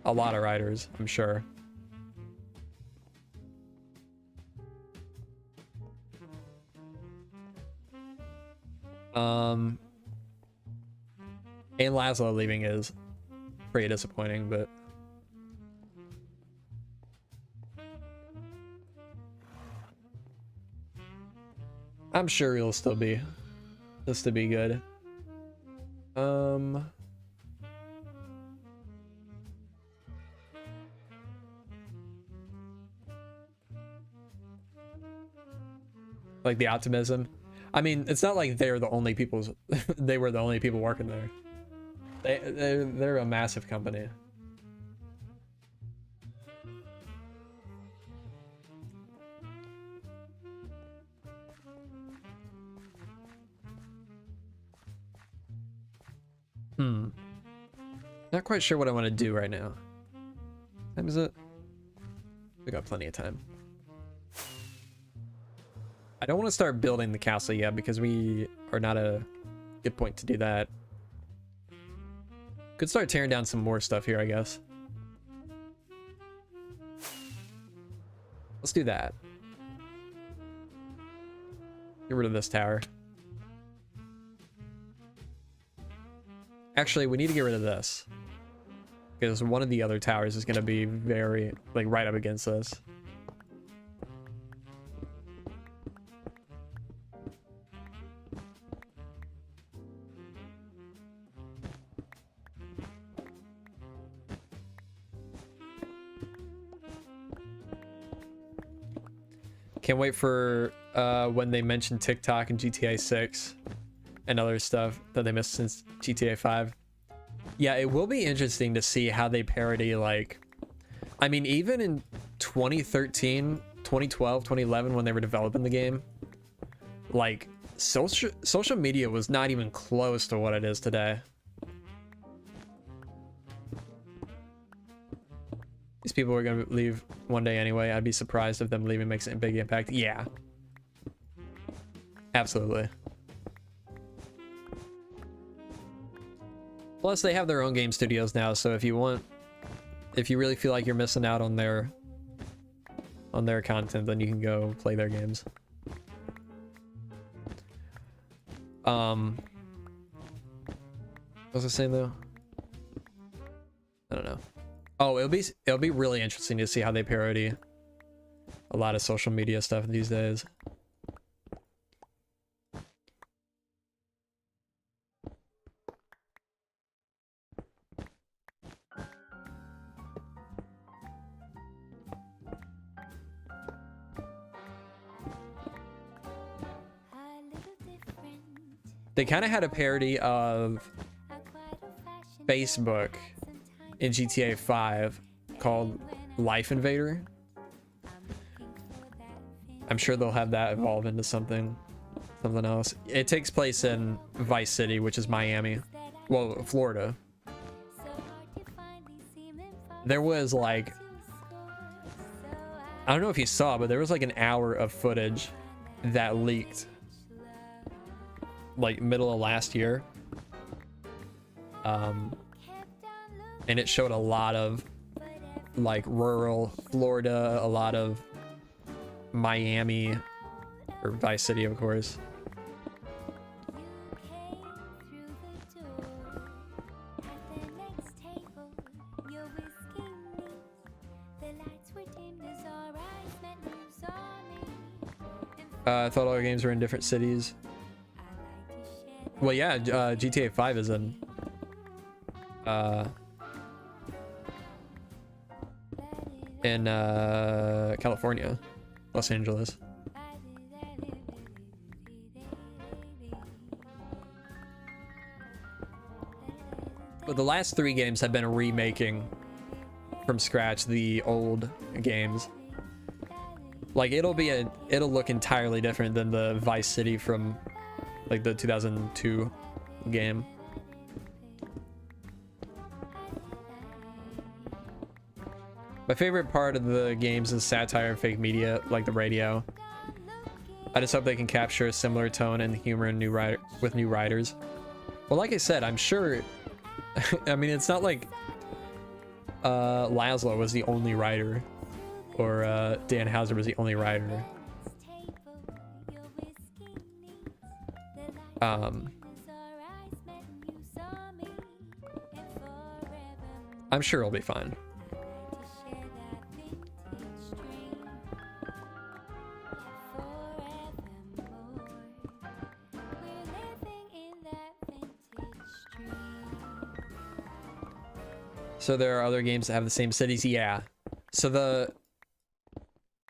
a lot of writers, I'm sure. And Laszlo leaving is pretty disappointing, but I'm sure he'll still be just to be good. Like the optimism. I mean, it's not like they're the only people. They were the only people working there. They're a massive company. Not quite sure what I want to do right now. What time is it? We got plenty of time. I don't want to start building the castle yet because we are not a good point to do that. Could start tearing down some more stuff here, I guess. Let's do that. Get rid of this tower. Actually, we need to get rid of this, because one of the other towers is going to be very, like, right up against this. Can't wait for when they mention TikTok and GTA 6 and other stuff that they missed since GTA 5. Yeah, it will be interesting to see how they parody, like, I mean, even in 2013, 2012, 2011, when they were developing the game, like, social media was not even close to what it is today. These people are going to leave one day anyway. I'd be surprised if them leaving makes a big impact. Yeah. Absolutely. Plus, they have their own game studios now, so if you really feel like you're missing out on their content, then you can go play their games. What was I saying though? I don't know. Oh, it'll be really interesting to see how they parody a lot of social media stuff these days. They kind of had a parody of Facebook in GTA 5 called Life Invader. I'm sure they'll have that evolve into something else. It takes place in Vice City, which is Miami. Well, Florida. There was like, I don't know if you saw, but there was like an hour of footage that leaked like middle of last year. And it showed a lot of like rural Florida, a lot of Miami, or Vice City, of course. I thought all games were in different cities. Well, yeah, GTA 5 is in California, Los Angeles. But the last 3 games have been remaking from scratch the old games. Like it'll look entirely different than the Vice City from like the 2002 game. My favorite part of the games is satire and fake media, like the radio. I just hope they can capture a similar tone and humor in with new writers. Well, like I said, I'm sure. I mean, it's not like Laszlo was the only writer, or Dan Houser was the only writer. I'm sure it'll be fine. So there are other games that have the same cities, yeah. So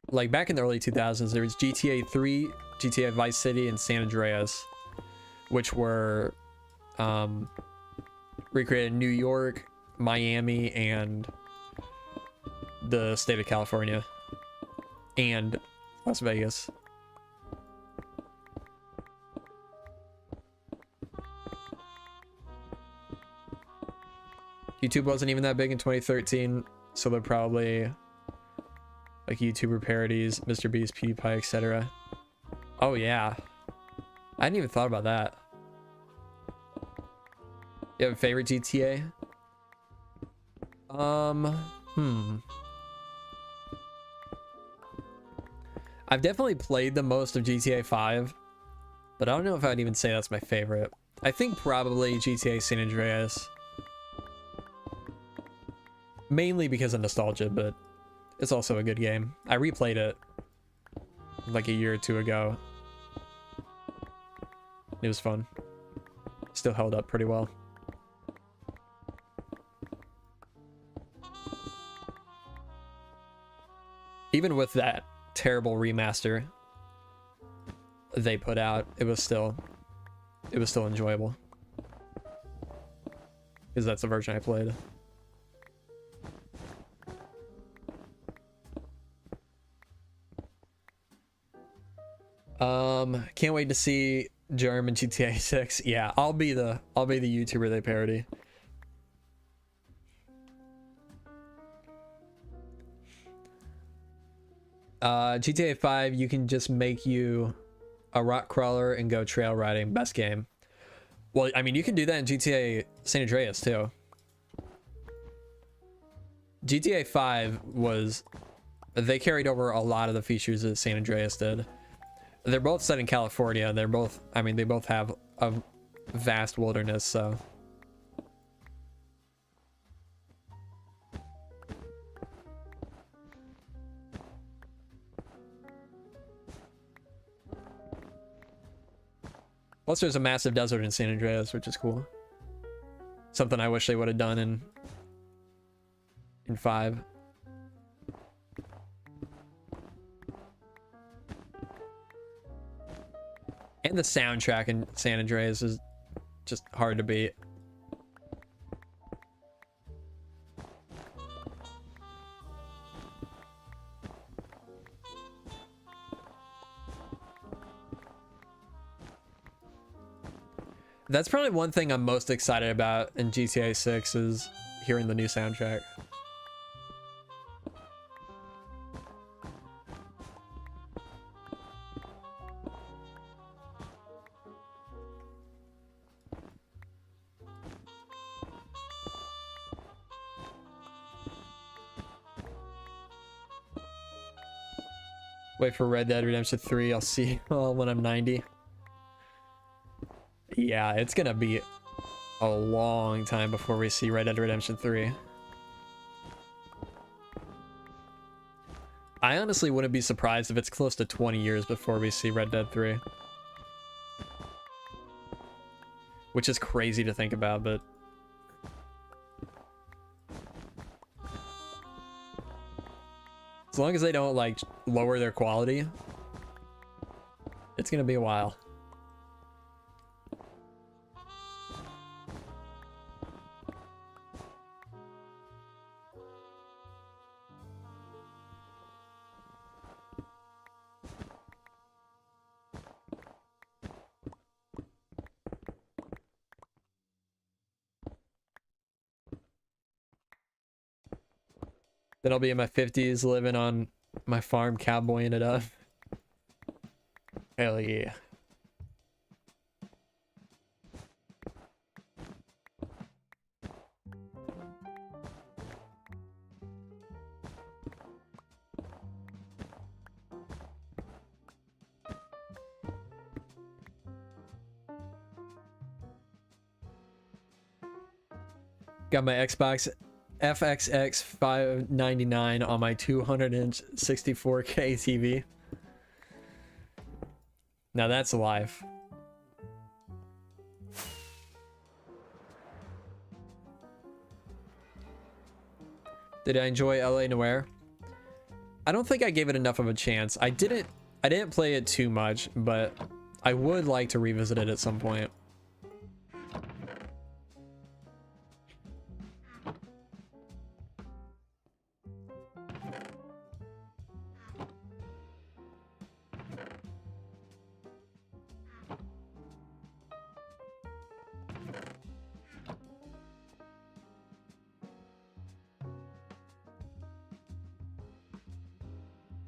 like back in the early 2000s, there was GTA 3, GTA Vice City, and San Andreas, which were recreated in New York, Miami, and the state of California, and Las Vegas. YouTube wasn't even that big in 2013, so they're probably like YouTuber parodies, Mr. Beast, PewDiePie, etc. Oh yeah, I hadn't even thought about that. You have a favorite GTA? I've definitely played the most of GTA 5, but I don't know if I'd even say that's my favorite. I think probably GTA San Andreas. Mainly because of nostalgia, but it's also a good game. I replayed it like a year or 2 ago. It was fun. Still held up pretty well. Even with that terrible remaster they put out, it was still enjoyable. Because that's the version I played. Can't wait to see Jerm in GTA 6. Yeah, I'll be the YouTuber they parody. GTA 5, you can just make you a rock crawler and go trail riding. Best game. Well, I mean, you can do that in GTA San Andreas too. GTA 5 they carried over a lot of the features that San Andreas did. They're both set in California. They both have a vast wilderness, so. Plus, there's a massive desert in San Andreas, which is cool. Something I wish they would have done in 5. And the soundtrack in San Andreas is just hard to beat. That's probably one thing I'm most excited about in GTA 6 is hearing the new soundtrack. Wait for Red Dead Redemption 3. I'll see when I'm 90. Yeah, it's gonna be a long time before we see Red Dead Redemption 3. I honestly wouldn't be surprised if it's close to 20 years before we see Red Dead 3. Which is crazy to think about, but... as long as they don't, like, lower their quality, it's gonna be a while. Then I'll be in my 50s living on my farm, cowboying it up. Hell yeah. Got my Xbox FXX 599 on my 200-inch 64K TV. Now that's life. Did I enjoy LA Noire? I don't think I gave it enough of a chance. I didn't play it too much, but I would like to revisit it at some point.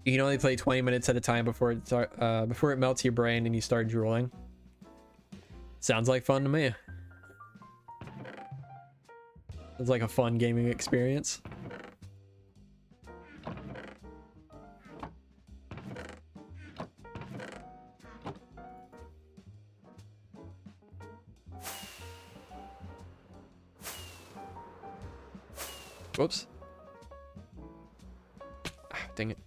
You can only play 20 minutes at a time before it melts your brain and you start drooling. Sounds like fun to me. It's like a fun gaming experience. Whoops. Ah, dang it.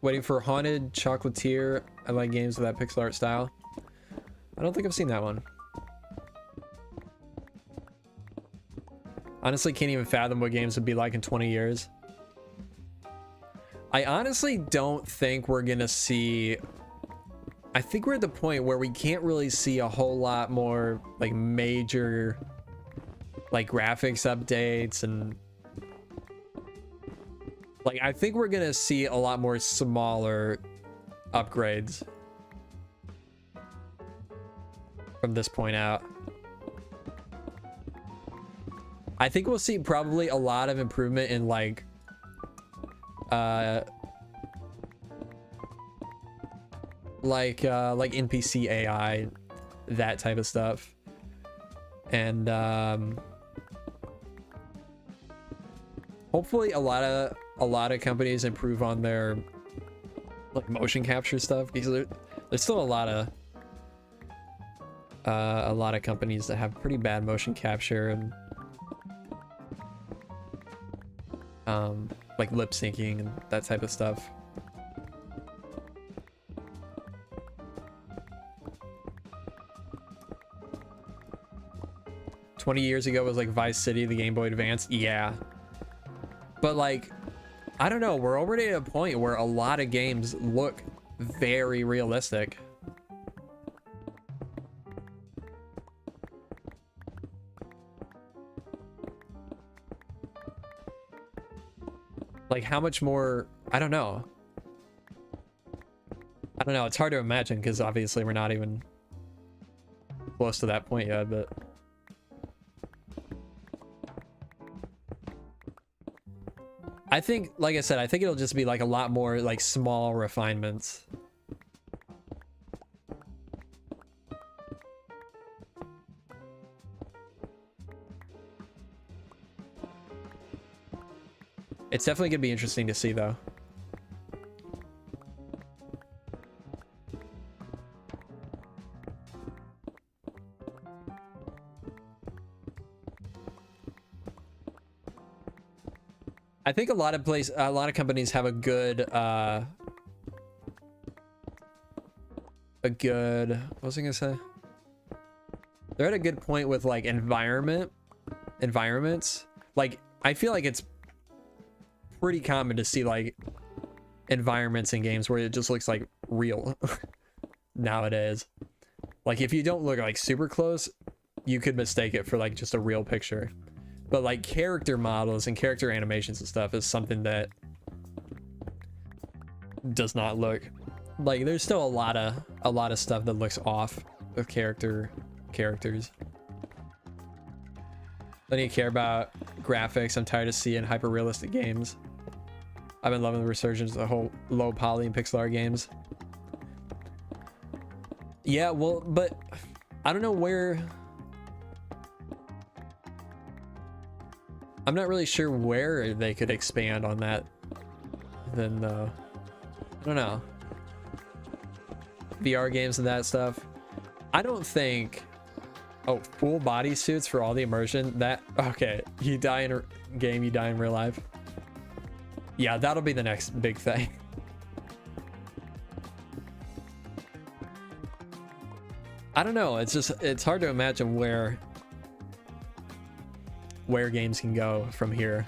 Waiting for Haunted Chocolatier. I like games with that pixel art style. I don't think I've seen that one. Honestly, can't even fathom what games would be like in 20 years. I honestly don't think we're gonna see... I think we're at the point where we can't really see a whole lot more like major like graphics updates and like I think we're gonna see a lot more smaller upgrades from this point out. I think we'll see probably a lot of improvement in like NPC AI, that type of stuff, and hopefully a lot of companies improve on their like motion capture stuff, because there's still a lot of companies that have pretty bad motion capture and like lip syncing and that type of stuff. "20 years ago was like Vice City, the Game Boy Advance." Yeah, but like I don't know, we're already at a point where a lot of games look very realistic. Like how much more? I don't know. It's hard to imagine because obviously we're not even close to that point yet, but I think, like I said, I think it'll just be like a lot more like small refinements It's definitely gonna be interesting to see though. I think a lot of companies have a good what was I gonna say? They're at a good point with like environments. Like I feel like it's pretty common to see like environments in games where it just looks like real nowadays. Like if you don't look like super close, you could mistake it for like just a real picture. But like character models and character animations and stuff is something that does not look like, there's still a lot of stuff that looks off with characters. Don't even care about graphics. I'm tired of seeing hyper realistic games. I've been loving the resurgence of the whole low poly and pixel art games. Yeah, well, but I don't know where. I'm not really sure where they could expand on that. Then I don't know. VR games and that stuff. I don't think. Oh, full body suits for all the immersion. That okay? You die in a game, you die in real life. Yeah, that'll be the next big thing. I don't know. It's hard to imagine where games can go from here.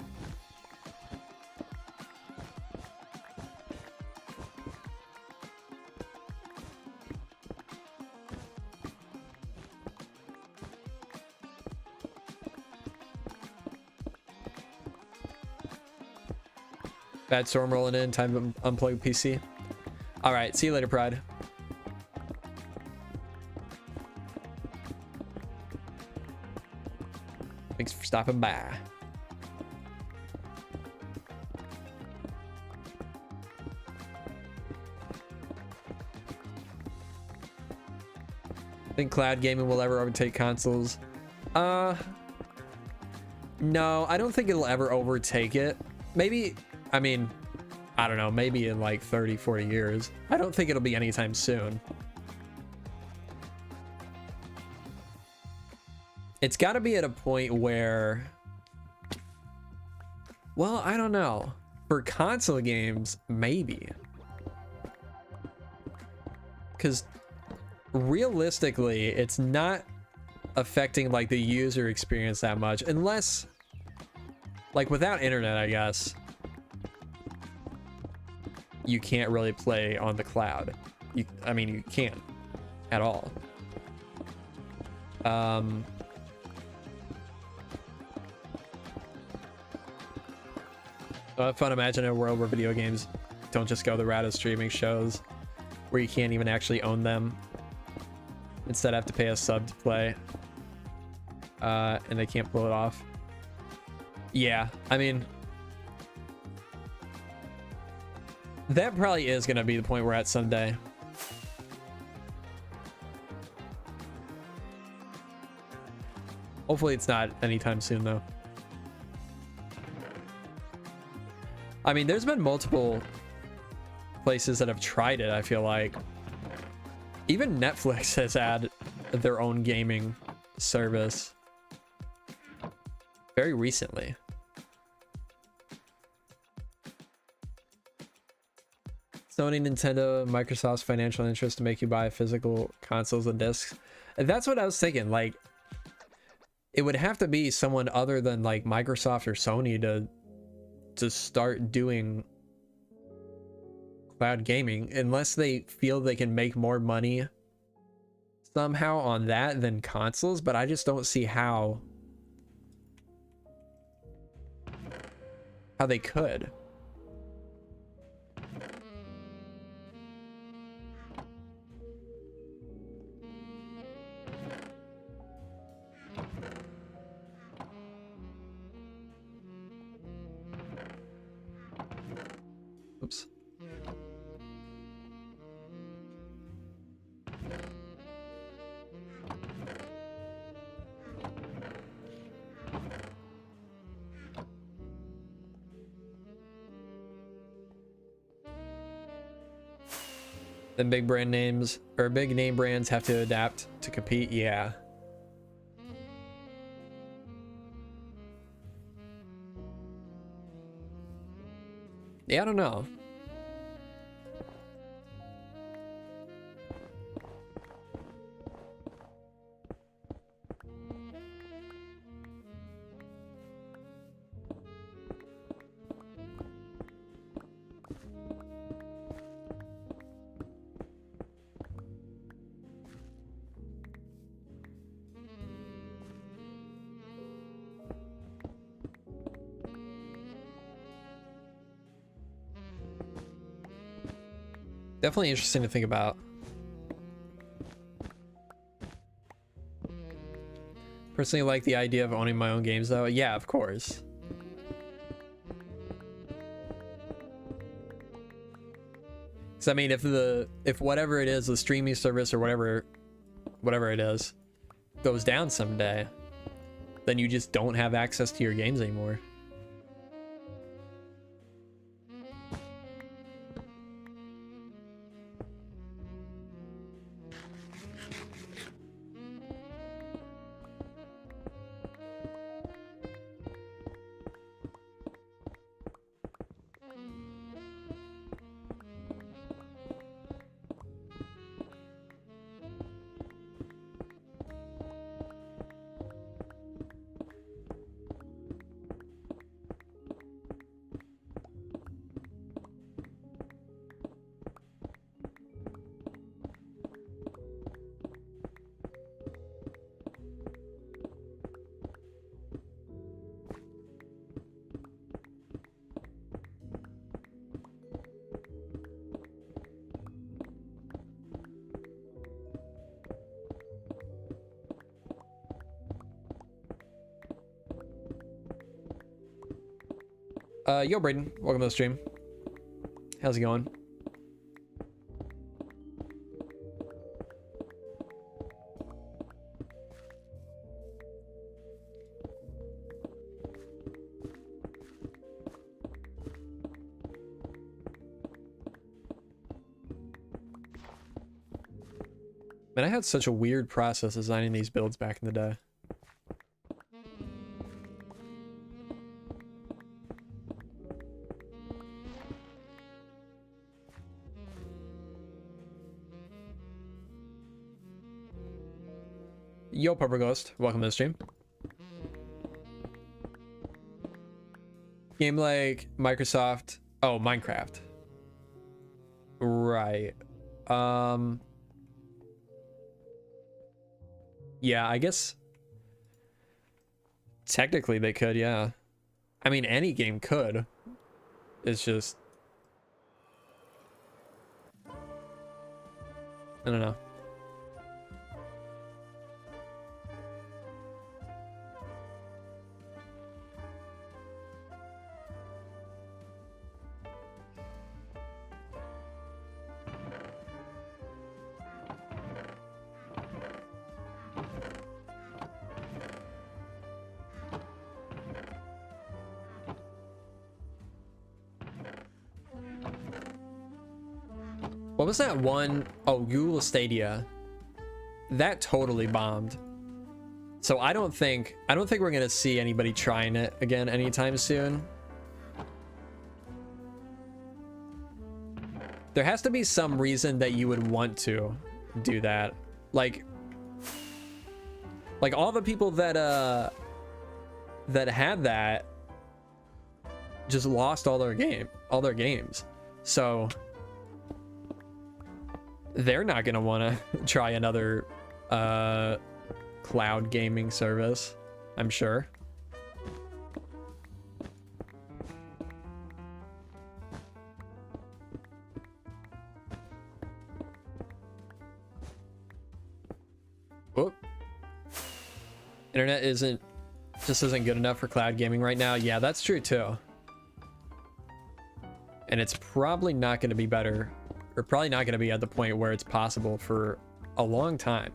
Bad storm rolling in. Time to unplug PC. All right. See you later, Pride. Thanks for stopping by. Think cloud gaming will ever overtake consoles? No, I don't think it'll ever overtake it. Maybe, I mean, I don't know, maybe in like 30, 40 years. I don't think it'll be anytime soon. It's got to be at a point where, well, I don't know. For console games, maybe. Because realistically, it's not affecting like the user experience that much. Unless, like without internet, I guess, you can't really play on the cloud. I mean, you can't at all. I have fun imagining a world where video games don't just go the route of streaming shows where you can't even actually own them. Instead, have to pay a sub to play. And they can't pull it off. Yeah, I mean, that probably is going to be the point we're at someday. Hopefully it's not anytime soon, though. I mean, there's been multiple places that have tried it, I feel like. Even Netflix has had their own gaming service very recently. Sony, Nintendo, Microsoft's financial interest to make you buy physical consoles and discs. And that's what I was thinking. Like, it would have to be someone other than like Microsoft or Sony to start doing cloud gaming, unless they feel they can make more money somehow on that than consoles. But I just don't see how they could. Oops. Then big brand names or big name brands have to adapt to compete. Yeah. Yeah, I don't know. Definitely interesting to think about. Personally, like the idea of owning my own games, though. Yeah, of course. Because I mean, if whatever it is, the streaming service or whatever it is, goes down someday, then you just don't have access to your games anymore. Yo, Braden, welcome to the stream. How's it going? Man, I had such a weird process designing these builds back in the day. Yo, Purple Ghost, welcome to the stream. Game like Microsoft. Oh, Minecraft. Right. Yeah, I guess technically they could, yeah. I mean, any game could. It's just, I don't know. What was that one? Oh, Google Stadia. That totally bombed. So I don't think we're gonna see anybody trying it again anytime soon. There has to be some reason that you would want to do that. Like all the people that had that just lost all their games. So they're not gonna want to try another cloud gaming service, I'm sure. Whoop. Internet isn't good enough for cloud gaming right now. Yeah, that's true too. And it's probably not going to be better, or probably not going to be at the point where it's possible for a long time.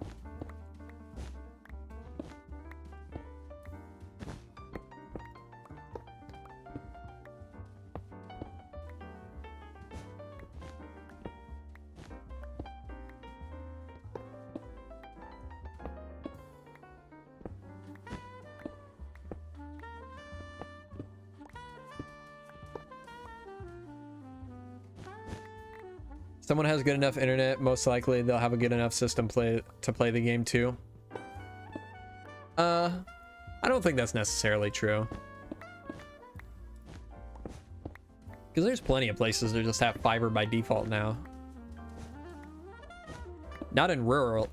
Someone has good enough internet, most likely they'll have a good enough system to play the game too. I don't think that's necessarily true. Because there's plenty of places that just have fiber by default now. Not in rural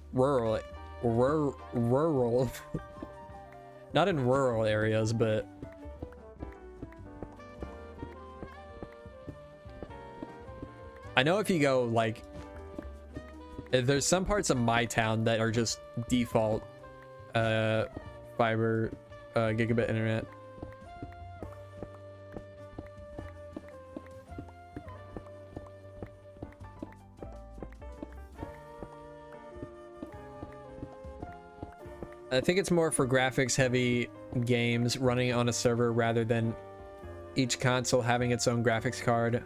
not in rural areas, but I know if you go like, there's some parts of my town that are just default fiber gigabit internet. I think it's more for graphics heavy games running on a server rather than each console having its own graphics card.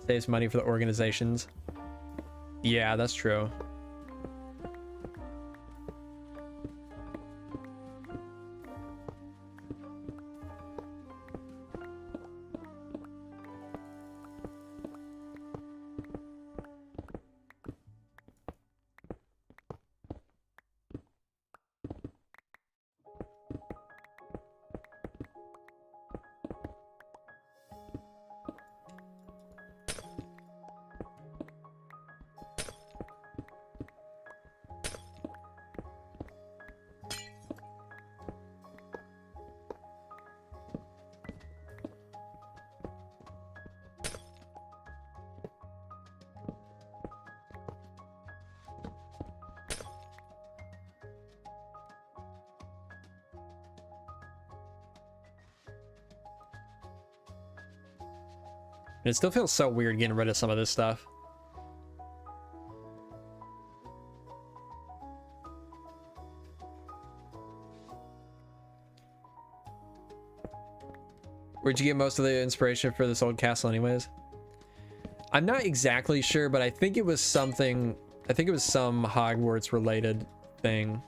Saves money for the organizations. Yeah, that's true. And it still feels so weird getting rid of some of this stuff. Where'd you get most of the inspiration for this old castle anyways? I'm not exactly sure, but I think it was something, I think it was some Hogwarts related thing.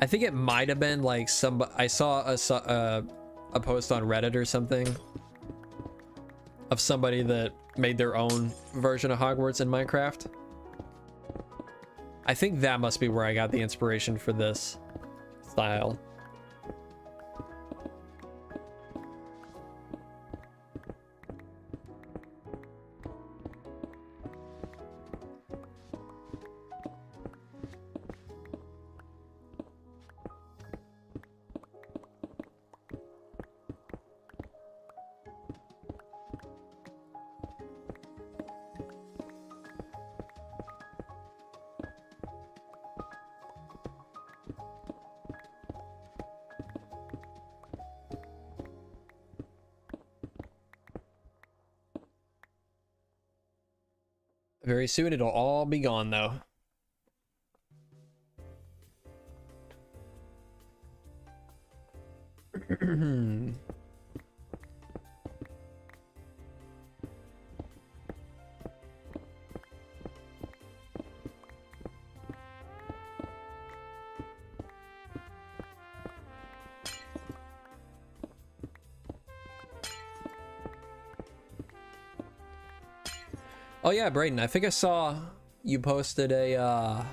I think it might have been like I saw a post on Reddit or something of somebody that made their own version of Hogwarts in Minecraft. I think that must be where I got the inspiration for this style. Very soon it'll all be gone though. Oh yeah, Brayden, I think I saw you posted a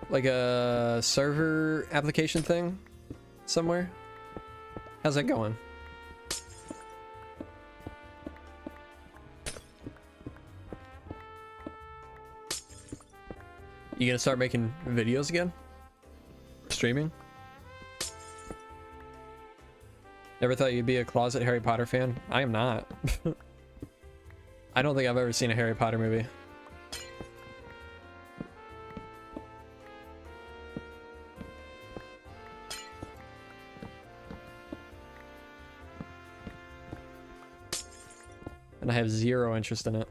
like a server application thing somewhere. How's that going? You gonna start making videos again? Streaming? Never thought you'd be a closet Harry Potter fan? I am not. I don't think I've ever seen a Harry Potter movie. And I have zero interest in it.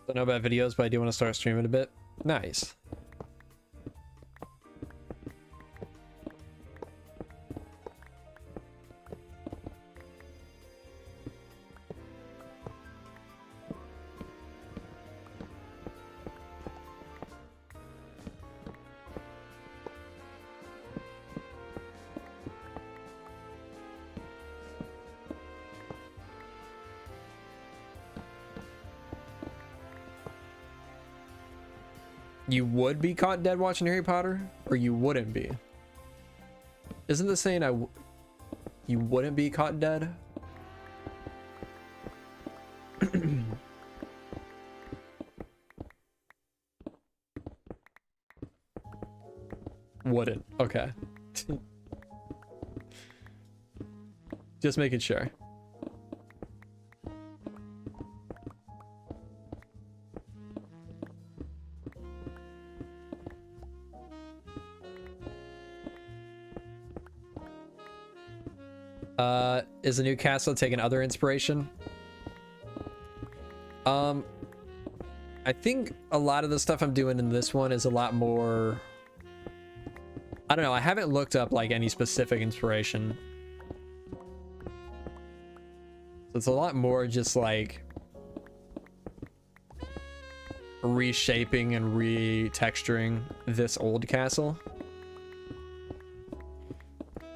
Don't know about videos, but I do want to start streaming a bit. Nice. You would be caught dead watching Harry Potter, or you wouldn't be? Isn't this saying you wouldn't be caught dead? Wouldn't. Okay. Just making sure. Is a new castle taking other inspiration? I think a lot of the stuff I'm doing in this one is a lot more, I don't know, I haven't looked up like any specific inspiration. So it's a lot more just like reshaping and retexturing this old castle.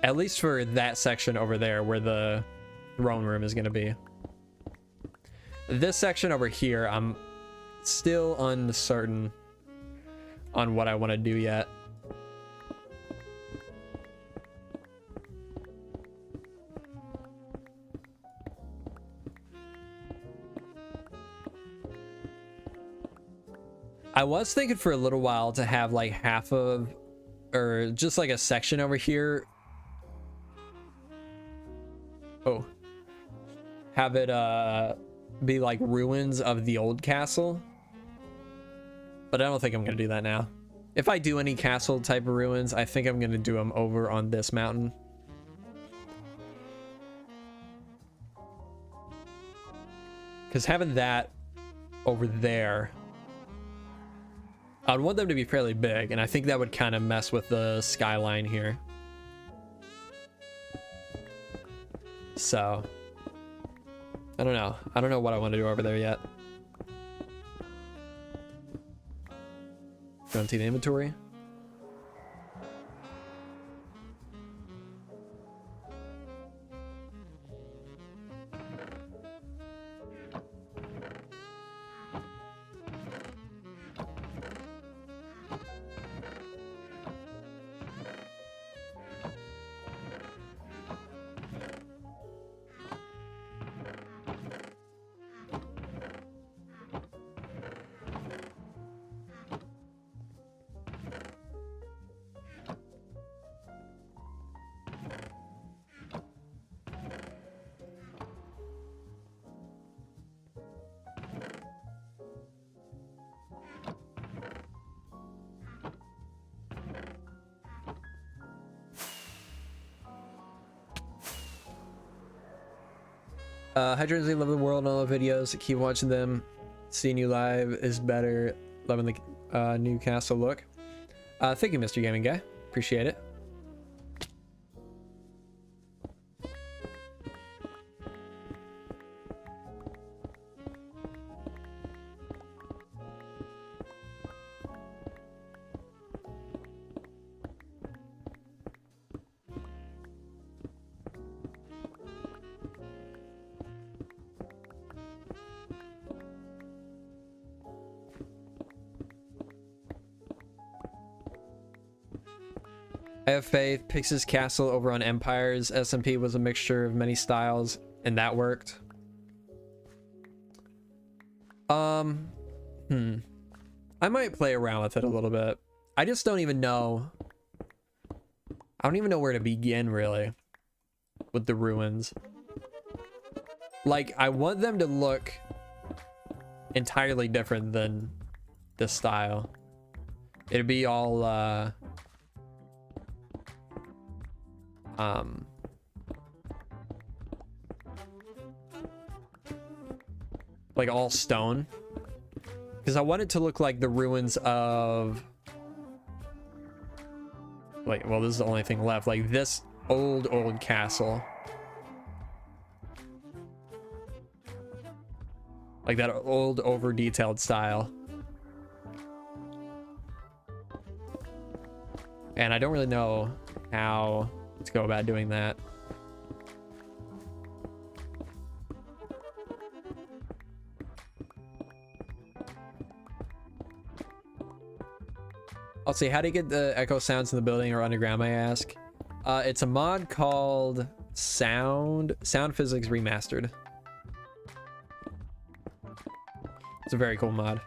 At least for that section over there where the throne room is going to be. This section over here, I'm still uncertain on what I want to do yet. I was thinking for a little while to have like half of, or just like a section over here. Oh, have it be like ruins of the old castle, but I don't think I'm gonna do that now. If I do any castle type of ruins, I think I'm gonna do them over on this mountain, because having that over there, I'd want them to be fairly big, and I think that would kind of mess with the skyline here. So I don't know. I don't know what I want to do over there yet. Go into the inventory. Hi Jermsy, love the world and all the videos. Keep watching them. Seeing you live is better. Loving the new castle look. Thank you, Mr. Gaming Guy. Appreciate it. I have faith. Pix's castle over on Empires SMP was a mixture of many styles, and that worked. I might play around with it a little bit. I just don't even know. I don't even know where to begin, really, with the ruins. Like, I want them to look entirely different than this style. It'd be all, like all stone, because I want it to look like the ruins of, like, well, this is the only thing left, like this old castle, like that old over detailed style. And I don't really know how to go about doing that. I'll see. How do you get the echo sounds in the building or underground, may I ask? It's a mod called Sound Physics Remastered. It's a very cool mod.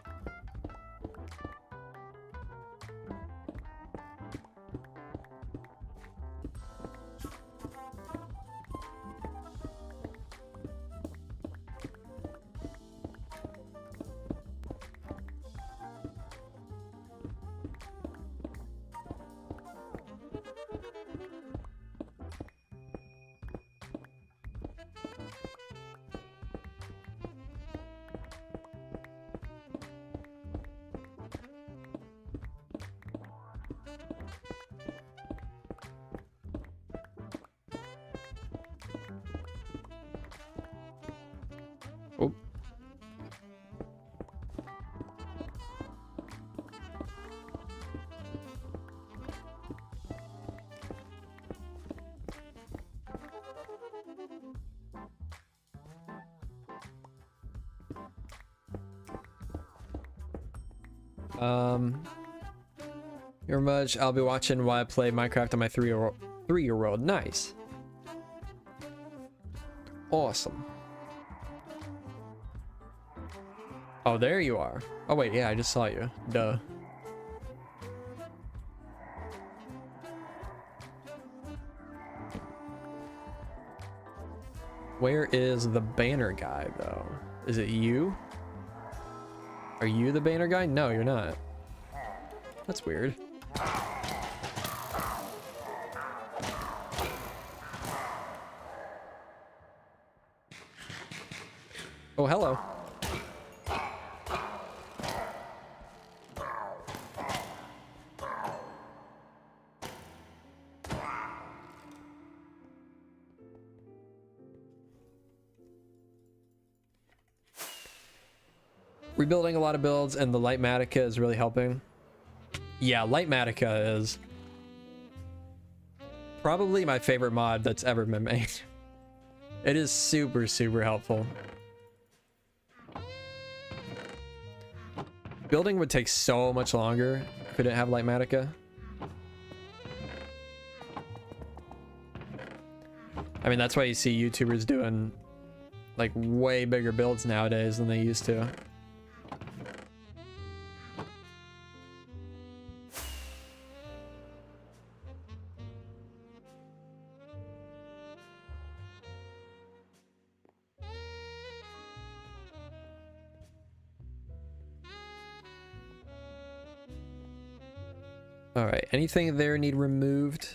You're much. I'll be watching while I play Minecraft on my three-year-old. Nice. Awesome. Oh, there you are. Oh wait, yeah, I just saw you. Duh. Where is the banner guy though? Is it you? Are you the banner guy? No, you're not. That's weird. Oh, hello. Rebuilding a lot of builds, and the Lightmatica is really helping. Yeah, Lightmatica is probably my favorite mod that's ever been made. It is super, super helpful. Building would take so much longer if we didn't have Lightmatica. I mean, that's why you see YouTubers doing like way bigger builds nowadays than they used to. All right, anything there need removed?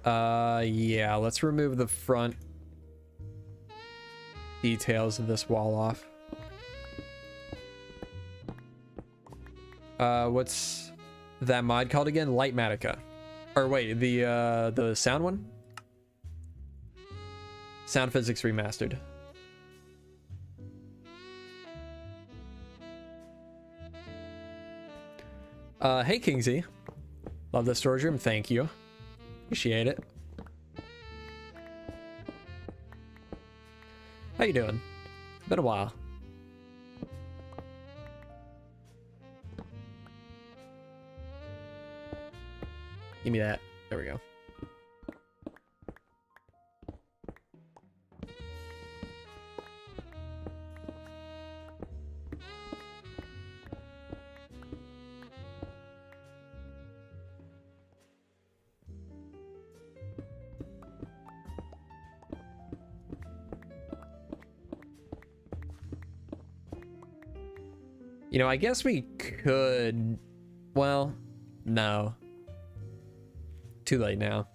Yeah, let's remove the front details of this wall off. What's that mod called again? Lightmatica. Or wait, the sound one? Sound Physics Remastered. Hey Kingsy. Love the storage room, thank you. Appreciate it. How you doing? Been a while. Give me that. There we go. You know, I guess we could... Well, no. Too late now.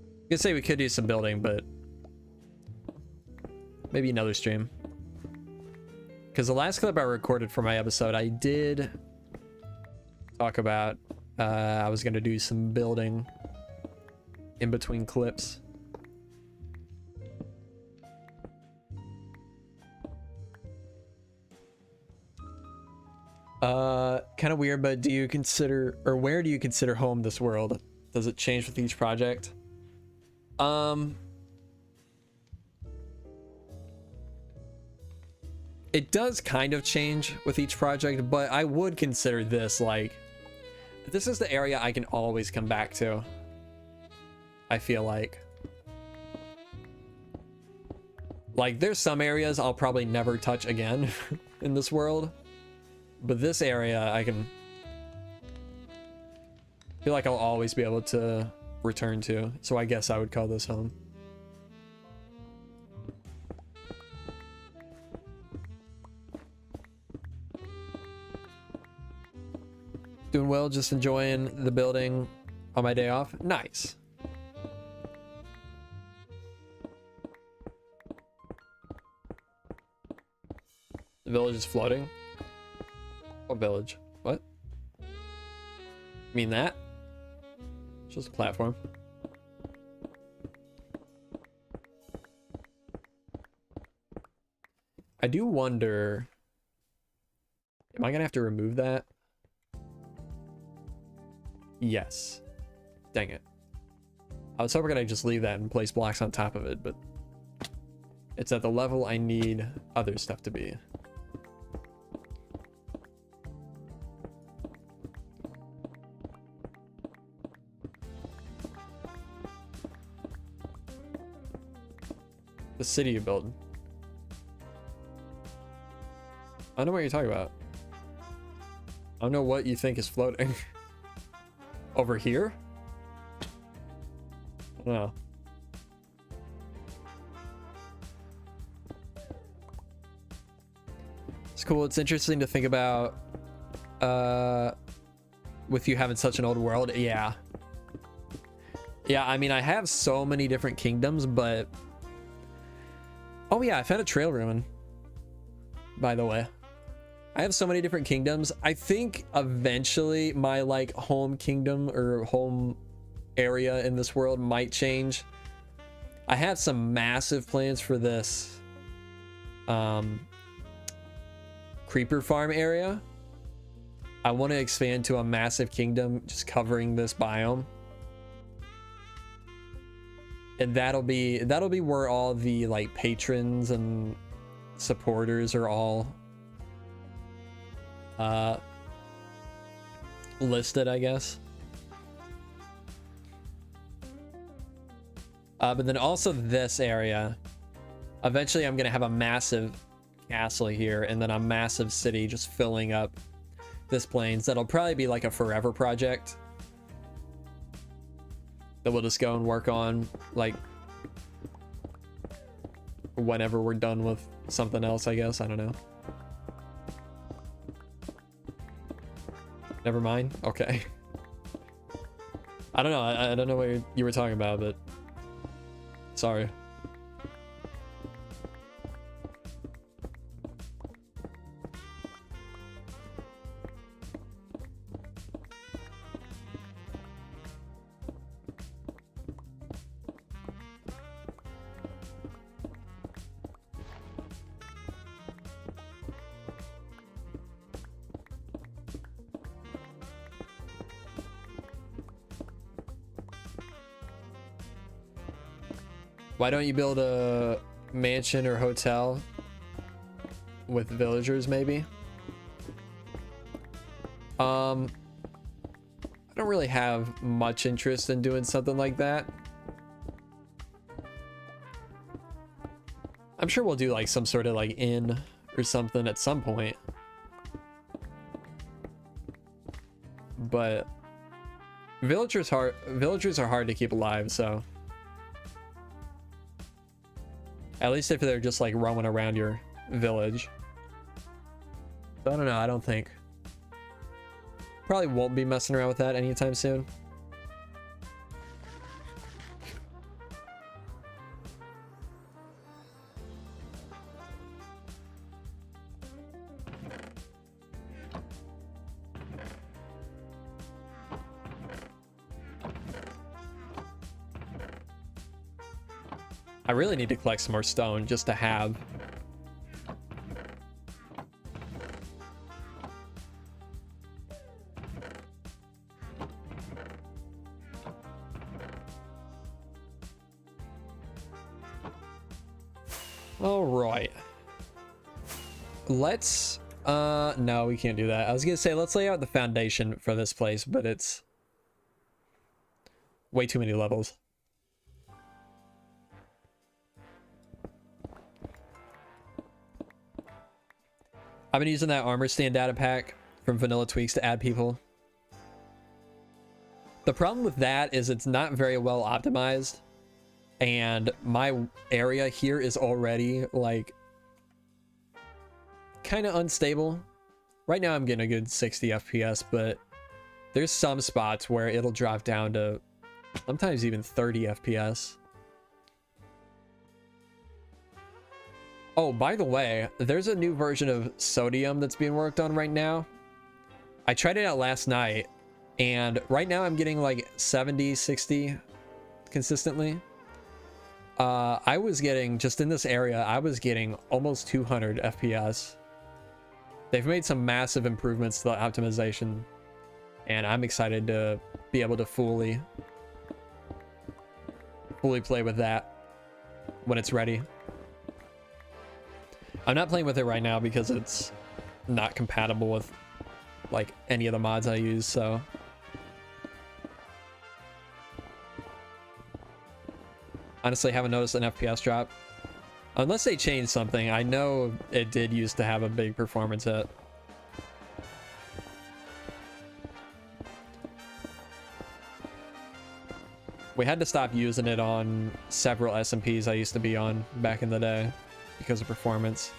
I could say we could do some building, but... maybe another stream. Because the last clip I recorded for my episode, I did talk about... I was going to do some building in between clips. Kind of weird, but do you consider, or where do you consider home this world? Does it change with each project? it does kind of change with each project, but I would consider this like, this is the area I can always come back to, I feel like. Like, there's some areas I'll probably never touch again in this world, but this area I can feel like I'll always be able to return to, so I guess I would call this home. Doing well, just enjoying the building on my day off. Nice. The village is floating. What village? What? You mean that? It's just a platform. I do wonder, am I gonna have to remove that? Yes. Dang it. I was hoping I just leave that and place blocks on top of it, but it's at the level I need other stuff to be. The city you build. I don't know what you're talking about. I don't know what you think is floating. Over here? I don't know. It's cool. It's interesting to think about with you having such an old world. Yeah. Yeah, I mean, I have so many different kingdoms, but... Oh yeah, I found a trail ruin, by the way. I have so many different kingdoms. I think eventually my like home kingdom or home area in this world might change. I have some massive plans for this creeper farm area. I want to expand to a massive kingdom just covering this biome. And that'll be where all the like patrons and supporters are all listed, I guess. But then also this area, eventually I'm gonna have a massive castle here and then a massive city just filling up this plains. That'll probably be like a forever project that we'll just go and work on like whenever we're done with something else, I guess. I don't know. Never mind. Okay. I don't know. I don't know what you were talking about, but sorry. Why don't you build a mansion or hotel with villagers, maybe? I don't really have much interest in doing something like that. I'm sure we'll do like some sort of like inn or something at some point. But villagers are hard to keep alive, so at least if they're just like roaming around your village. I don't know, I don't think. Probably won't be messing around with that anytime soon. I really need to collect some more stone just to have. All right. let's no, we can't do that. I was gonna say let's lay out the foundation for this place, but it's way too many levels. I've been using that armor stand data pack from Vanilla Tweaks to add people. The problem with that is it's not very well optimized, and my area here is already like kind of unstable. Right now I'm getting a good 60 FPS, but there's some spots where it'll drop down to sometimes even 30 FPS. Oh, by the way, there's a new version of Sodium that's being worked on right now. I tried it out last night, and right now I'm getting like 70, 60 consistently. I was getting, just in this area, I was getting almost 200 FPS. They've made some massive improvements to the optimization, and I'm excited to be able to fully play with that when it's ready. I'm not playing with it right now because it's not compatible with like any of the mods I use, so honestly haven't noticed an FPS drop unless they changed something. I know it did used to have a big performance hit. We had to stop using it on several SMPs I used to be on back in the day because of performance.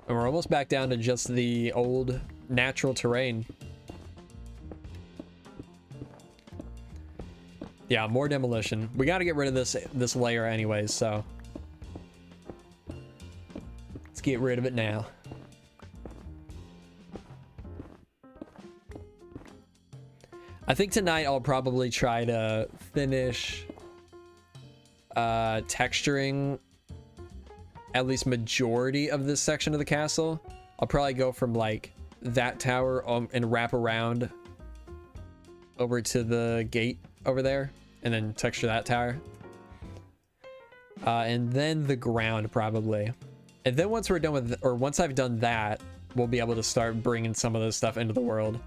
And we're almost back down to just the old natural terrain. Yeah, more demolition. We got to get rid of this layer anyways, so let's get rid of it now. I think tonight I'll probably try to finish texturing at least majority of this section of the castle. I'll probably go from like that tower and wrap around over to the gate over there and then texture that tower. And then the ground probably. And then once we're done with, or once I've done that, we'll be able to start bringing some of this stuff into the world.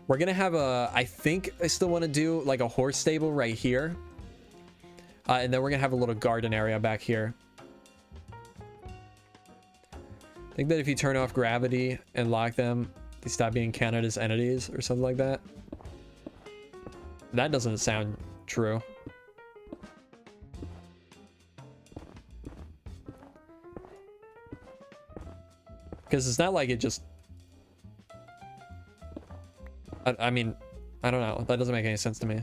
We're gonna have a, I think I still want to do like a horse stable right here. And then we're gonna have a little garden area back here. I think that if you turn off gravity and lock them, they stop being counted as entities or something like that. That doesn't sound true. Because it's not like it just... I mean, I don't know. That doesn't make any sense to me.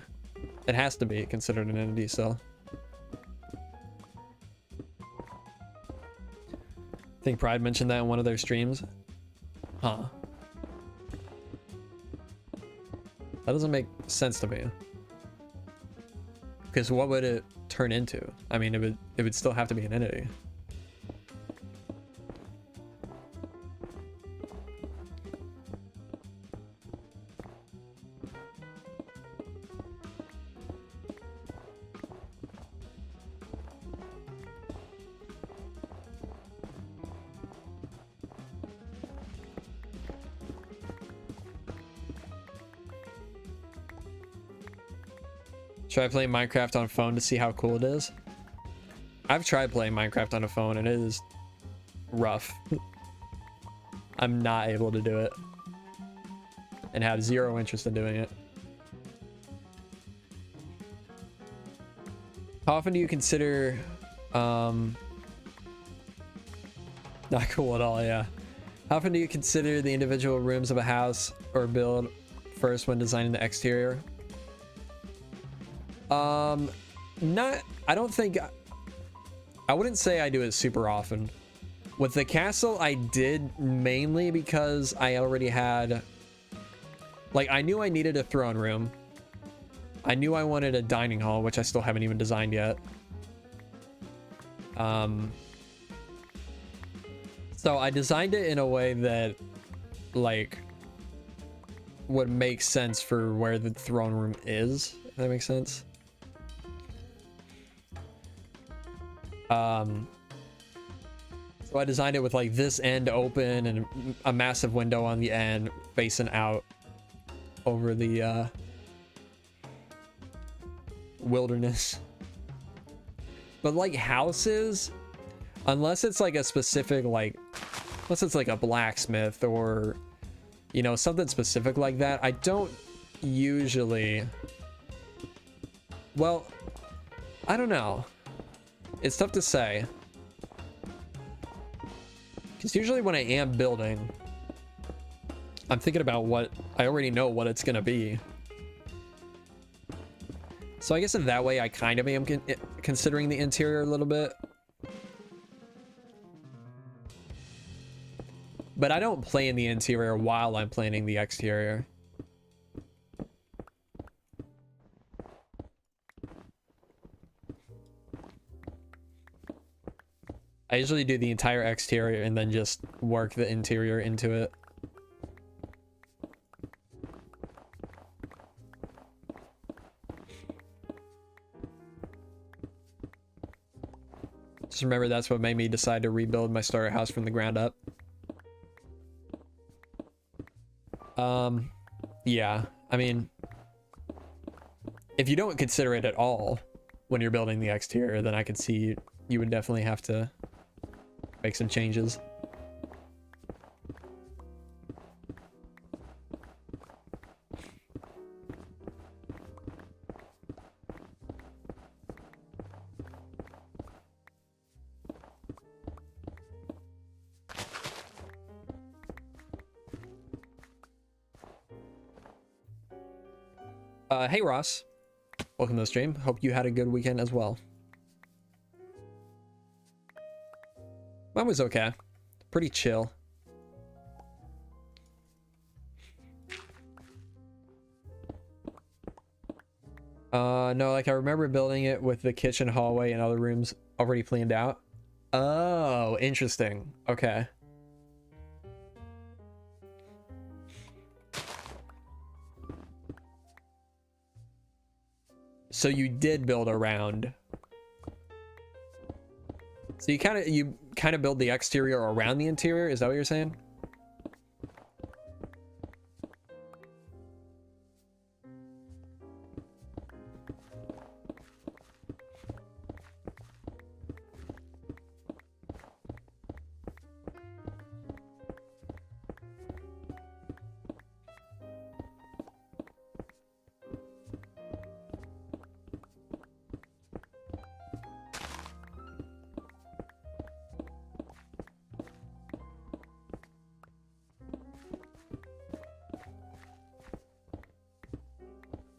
It has to be considered an entity still. I think Pride mentioned that in one of their streams. Huh. That doesn't make sense to me. Because what would it turn into? I mean, it would still have to be an entity. Should I play Minecraft on phone to see how cool it is? I've tried playing Minecraft on a phone and it is rough. I'm not able to do it and have zero interest in doing it. How often do you consider not cool at all? Yeah. How often do you consider the individual rooms of a house or build first when designing the exterior? I don't think, I wouldn't say I do it super often. With the castle, I did mainly because I already had, like, I knew I needed a throne room. I knew I wanted a dining hall, which I still haven't even designed yet. So I designed it in a way that, like, would make sense for where the throne room is, if that makes sense. So I designed it with like this end open and a massive window on the end facing out over the wilderness. But like houses, unless it's like a specific, like, unless it's like a blacksmith or, you know, something specific like that, I don't usually, well, I don't know. It's tough to say. Because usually when I am building, I'm thinking about what, I already know what it's going to be. So I guess in that way, I kind of am considering the interior a little bit. But I don't plan the interior while I'm planning the exterior. I usually do the entire exterior and then just work the interior into it. Just remember that's what made me decide to rebuild my starter house from the ground up. Yeah, I mean, if you don't consider it at all when you're building the exterior, then I could see you would definitely have to make some changes. Hey Ross, welcome to the stream. Hope you had a good weekend as well. Mine was okay. Pretty chill. No, like I remember building it with the kitchen, hallway, and other rooms already planned out. Oh, interesting. Okay. So you did build around. So you kind of build the exterior around the interior. Is that what you're saying?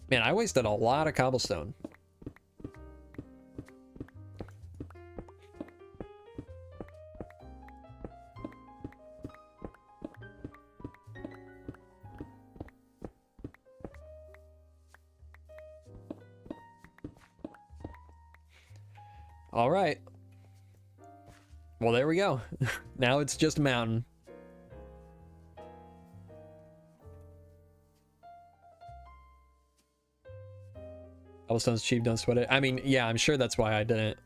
Man, I wasted a lot of cobblestone. All right. Well, there we go. Now it's just a mountain. Cobblestone's cheap, don't sweat it. I mean, yeah, I'm sure that's why I didn't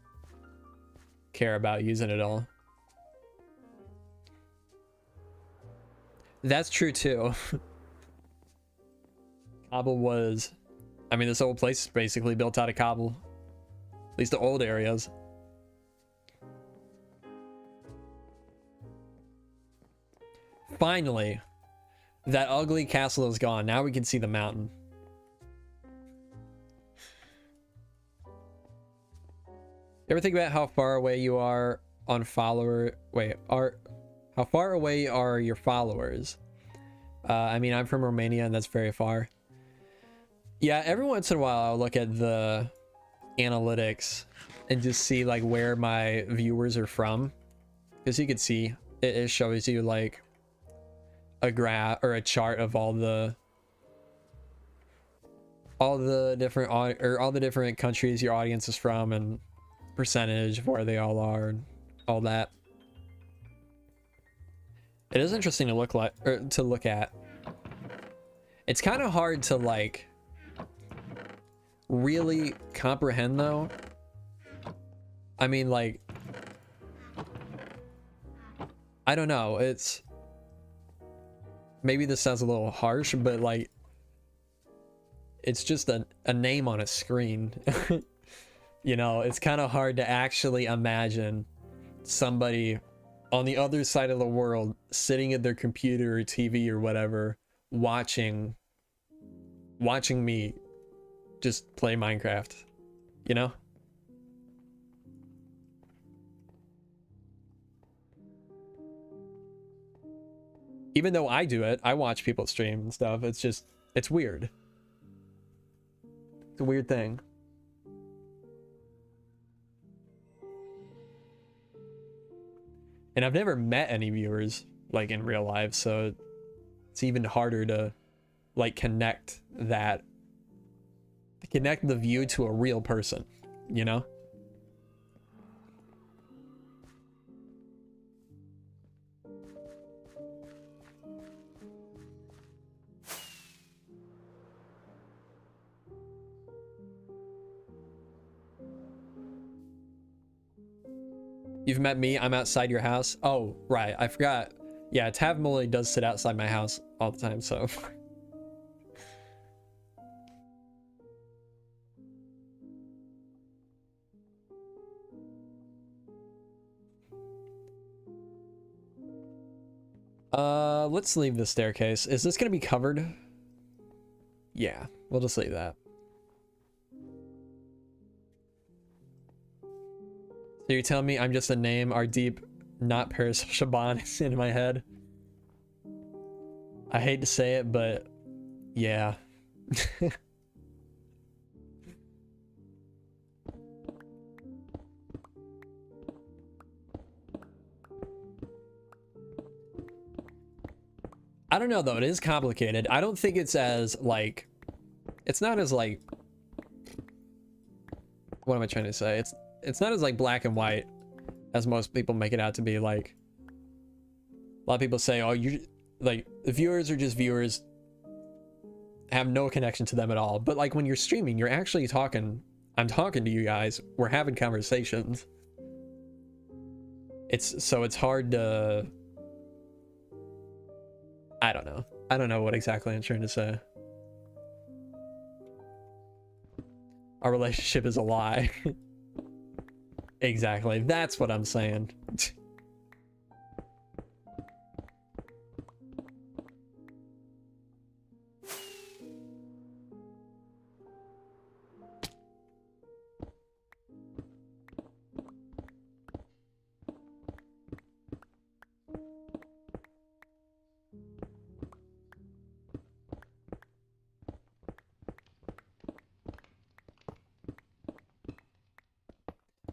care about using it all. That's true too. Cobble was, I mean, this whole place is basically built out of cobble. At least the old areas. Finally, that ugly castle is gone. Now we can see the mountain. You ever think about how far away you are on follower? Wait, how far away are your followers? I mean, I'm from Romania and that's very far. Yeah, every once in a while I'll look at the analytics and just see like where my viewers are from. because you could see it shows you like a graph or a chart of all the different countries your audience is from and percentage of where they all are and all that. It is interesting to look at. It's kind of hard to like really comprehend though. I mean, like, I don't know, it's maybe this sounds a little harsh, but like it's just a name on a screen. You know, it's kind of hard to actually imagine somebody on the other side of the world sitting at their computer or TV or whatever watching me just play Minecraft, you know? Even though I do it, I watch people stream and stuff. It's just, it's weird. It's a weird thing. And I've never met any viewers like in real life, so it's even harder to like connect the view to a real person, you know? You've met me, I'm outside your house. Oh, right, I forgot. Yeah, Tavmoli does sit outside my house all the time, so. Let's leave the staircase. Is this gonna be covered? Yeah, we'll just leave that. So you're telling me I'm just a name, our deep, not Paris Shaban is in my head? I hate to say it, but yeah. I don't know though, it is complicated. I don't think it's as like, it's not as like, what am I trying to say? It's not as like black and white as most people make it out to be. Like, a lot of people say, oh, you like, the viewers are just viewers, have no connection to them at all. But like when you're streaming, you're actually talking. I'm talking to you guys, we're having conversations. It's hard to, I don't know what exactly I'm trying to say. Our relationship is a lie. Exactly, that's what I'm saying.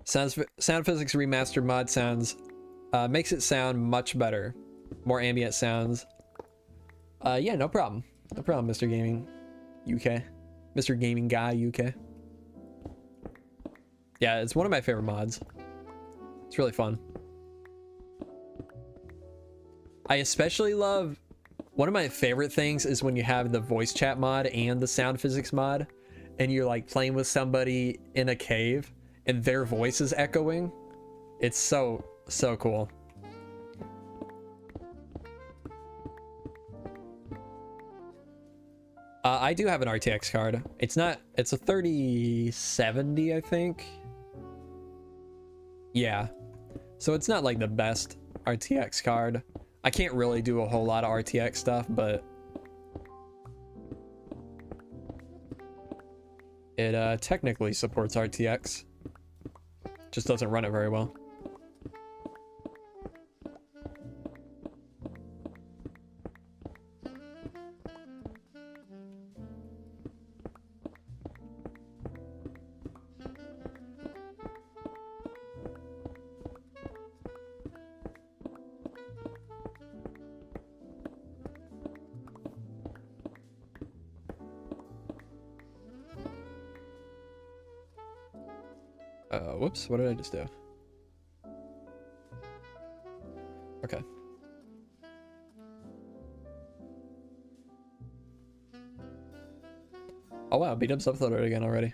Sound physics remastered mod sounds makes it sound much better. More ambient sounds. Yeah, no problem. No problem, Mr. Gaming UK. Mr. Gaming Guy UK. Yeah, it's one of my favorite mods. It's really fun. I especially love, one of my favorite things is when you have the voice chat mod and the sound physics mod, and you're like playing with somebody in a cave and their voice is echoing. It's so cool. I do have an RTX card. It's a 3070, I think. Yeah. So it's not like the best RTX card. I can't really do a whole lot of RTX stuff, but it technically supports RTX. Just doesn't run it very well. Whoops, what did I just do? Okay. Oh wow, B-dub's uploaded again already.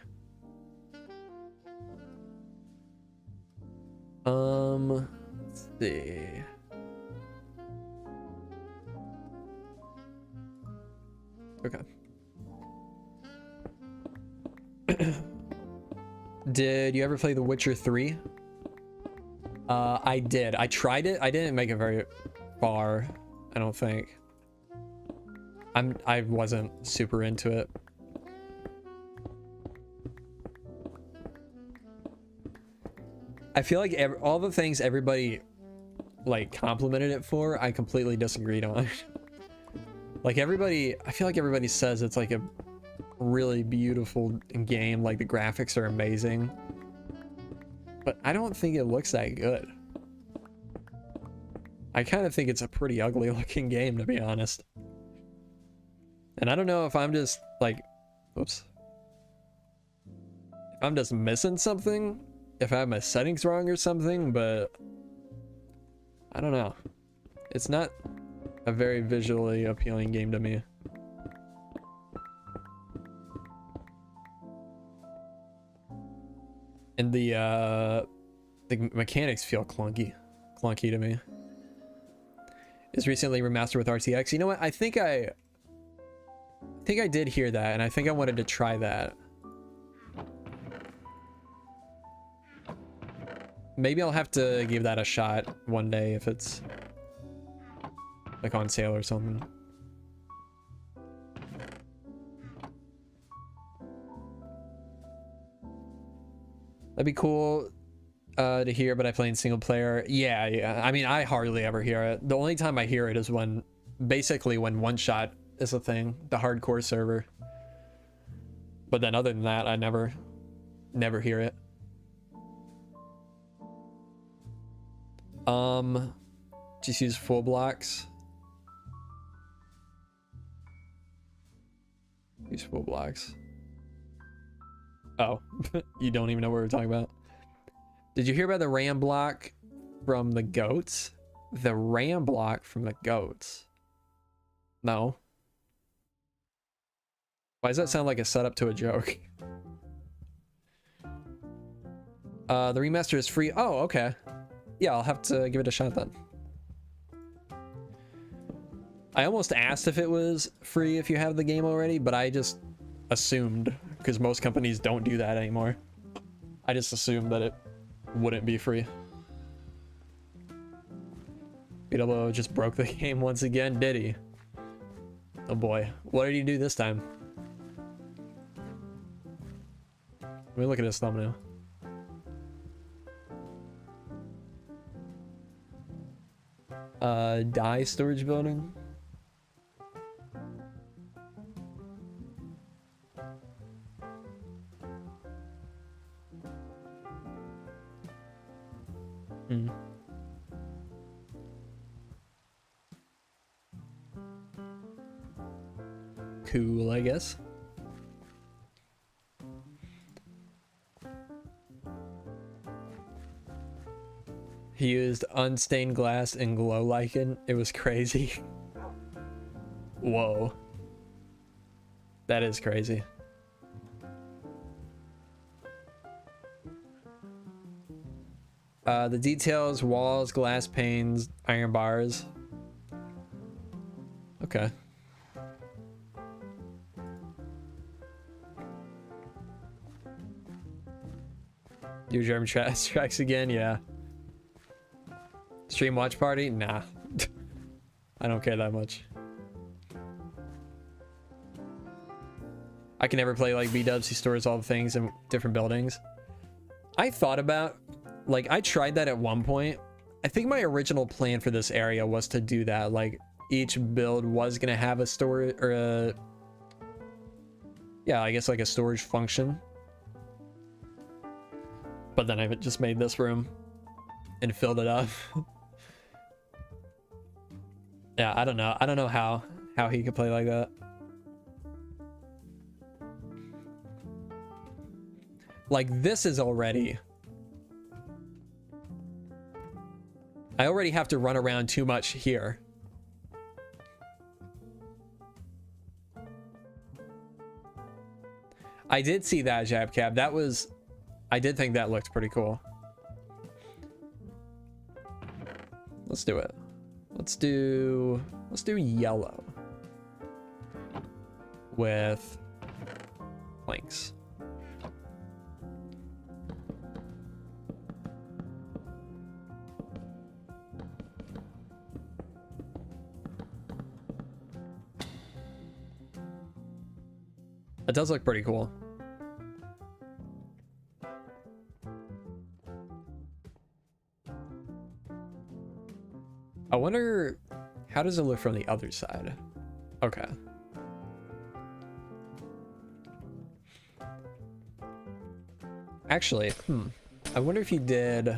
Let's see. Okay. Did you ever play The Witcher 3? I did. I tried it. I didn't make it very far, I don't think. I wasn't super into it. I feel like all the things everybody like complimented it for, I completely disagreed on. Like everybody, I feel like everybody says it's like a really beautiful game, like the graphics are amazing, but I don't think it looks that good. I kind of think it's a pretty ugly looking game, to be honest. And I don't know if I'm just like, oops, if I'm just missing something, if I have my settings wrong or something, but I don't know. It's not a very visually appealing game to me. And the mechanics feel clunky to me. It's recently remastered with RTX. You know what? I think I did hear that, and I think I wanted to try that. Maybe I'll have to give that a shot one day if it's like on sale or something. That'd be cool to hear, but I play in single player. Yeah. I mean, I hardly ever hear it. The only time I hear it is when, basically when one shot is a thing, the hardcore server. But then other than that, I never hear it. Just use full blocks. Use full blocks. Oh, you don't even know what we're talking about. Did you hear about the RAM block from the goats? The RAM block from the goats? No. Why does that sound like a setup to a joke? The remaster is free. Oh, okay. Yeah, I'll have to give it a shot then. I almost asked if it was free if you have the game already, but I just assumed, because most companies don't do that anymore. I just assumed that it wouldn't be free. BWO just broke the game once again, did he? Oh boy, what did he do this time? Let me look at his thumbnail. Die storage building. Cool, I guess. He used unstained glass and glow lichen. It was crazy. Whoa. That is crazy. The details, walls, glass panes, iron bars. Okay. Do German tracks again? Yeah. Stream watch party? Nah. I don't care that much. I can never play like B-dubs. He stores all the things in different buildings. I thought about, like, I tried that at one point. I think my original plan for this area was to do that. Like, each build was gonna have a storage, or a, yeah, I guess like a storage function. But then I just made this room and filled it up. Yeah, I don't know. I don't know how he could play like that. Like, this is already I already have to run around too much here. I did see that jab cab. That was, I did think that looked pretty cool. Let's do it. Let's do yellow with planks. It does look pretty cool. I wonder, how does it look from the other side? Okay. Actually, I wonder if you did...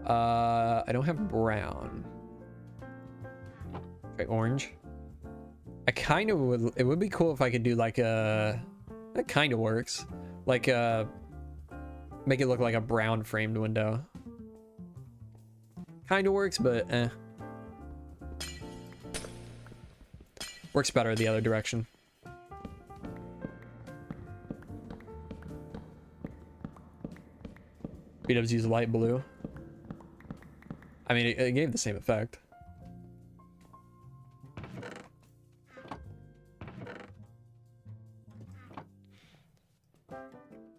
I don't have brown. Okay, orange. I kind of would, it would be cool if I could do like a, that kind of works. Like make it look like a brown framed window. Kind of works, but eh. Works better the other direction. BW's use light blue. I mean, it gave the same effect.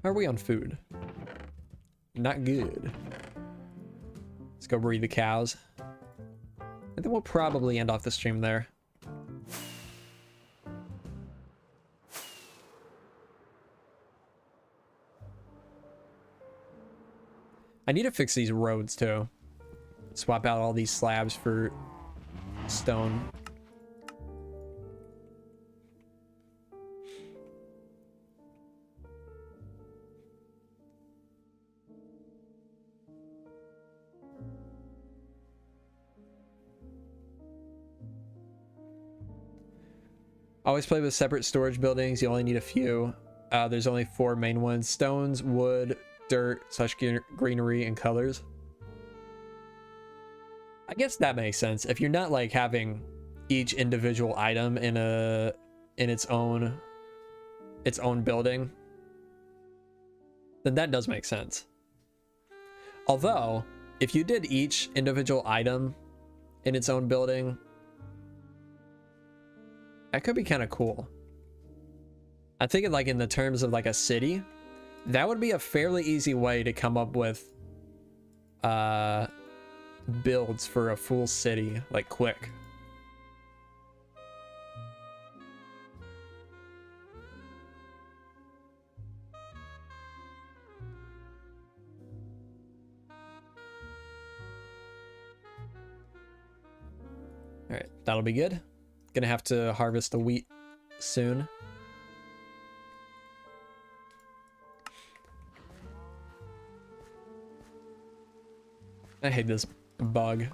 How are we on food? Not good. Let's go breed the cows. And then we'll probably end off the stream there. I need to fix these roads too. Swap out all these slabs for stone. Always play with separate storage buildings. You only need a few. There's only 4 main ones: stones, wood, dirt, greenery, and colors. I guess that makes sense. If you're not like having each individual item in its own building, then that does make sense. Although, if you did each individual item in its own building, that could be kind of cool. I'm thinking like in the terms of like a city, that would be a fairly easy way to come up with builds for a full city, like quick. All right, that'll be good. Gonna have to harvest the wheat soon. I hate this bug. Is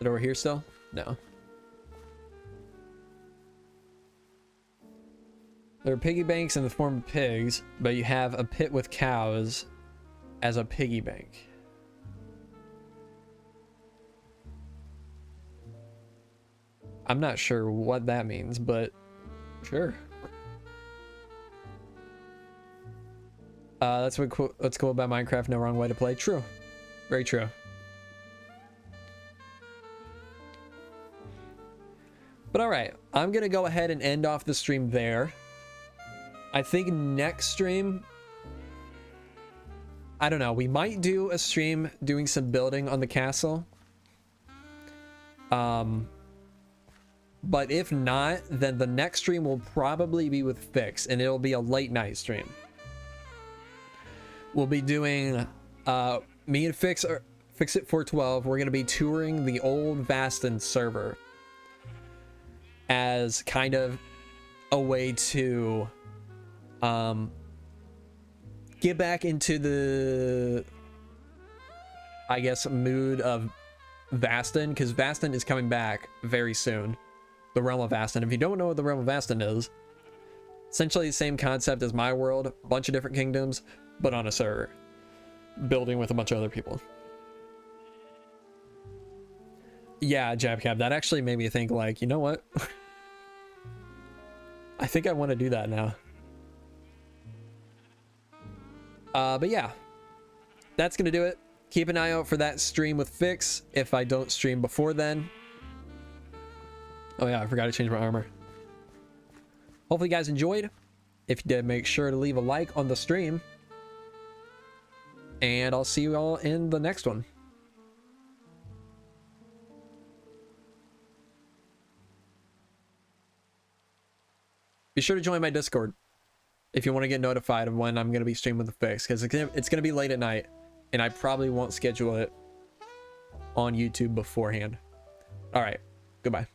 it over here still? No. There are piggy banks in the form of pigs, but you have a pit with cows as a piggy bank. I'm not sure what that means, but sure. That's what's cool about Minecraft. No wrong way to play. True. Very true. But all right, I'm going to go ahead and end off the stream there. I think next stream, I don't know, we might do a stream doing some building on the castle. But if not, then the next stream will probably be with Fix, and it'll be a late night stream. We'll be doing, me and Fix It 412, we're going to be touring the old Vasten server as kind of a way to get back into the, I guess, mood of Vasten, because Vasten is coming back very soon. The Realm of Vasten. If you don't know what the Realm of Vasten is, Essentially the same concept as my world, a bunch of different kingdoms, but on a server, building with a bunch of other people. Yeah, Jabcab, that actually made me think, like, you know what? I think I want to do that now. But yeah, that's gonna do it. Keep an eye out for that stream with Fix if I don't stream before then. Oh yeah, I forgot to change my armor. Hopefully you guys enjoyed. If you did, make sure to leave a like on the stream. And I'll see you all in the next one. Be sure to join my Discord if you want to get notified of when I'm going to be streaming the Fix, because it's going to be late at night and I probably won't schedule it on YouTube beforehand. All right, goodbye.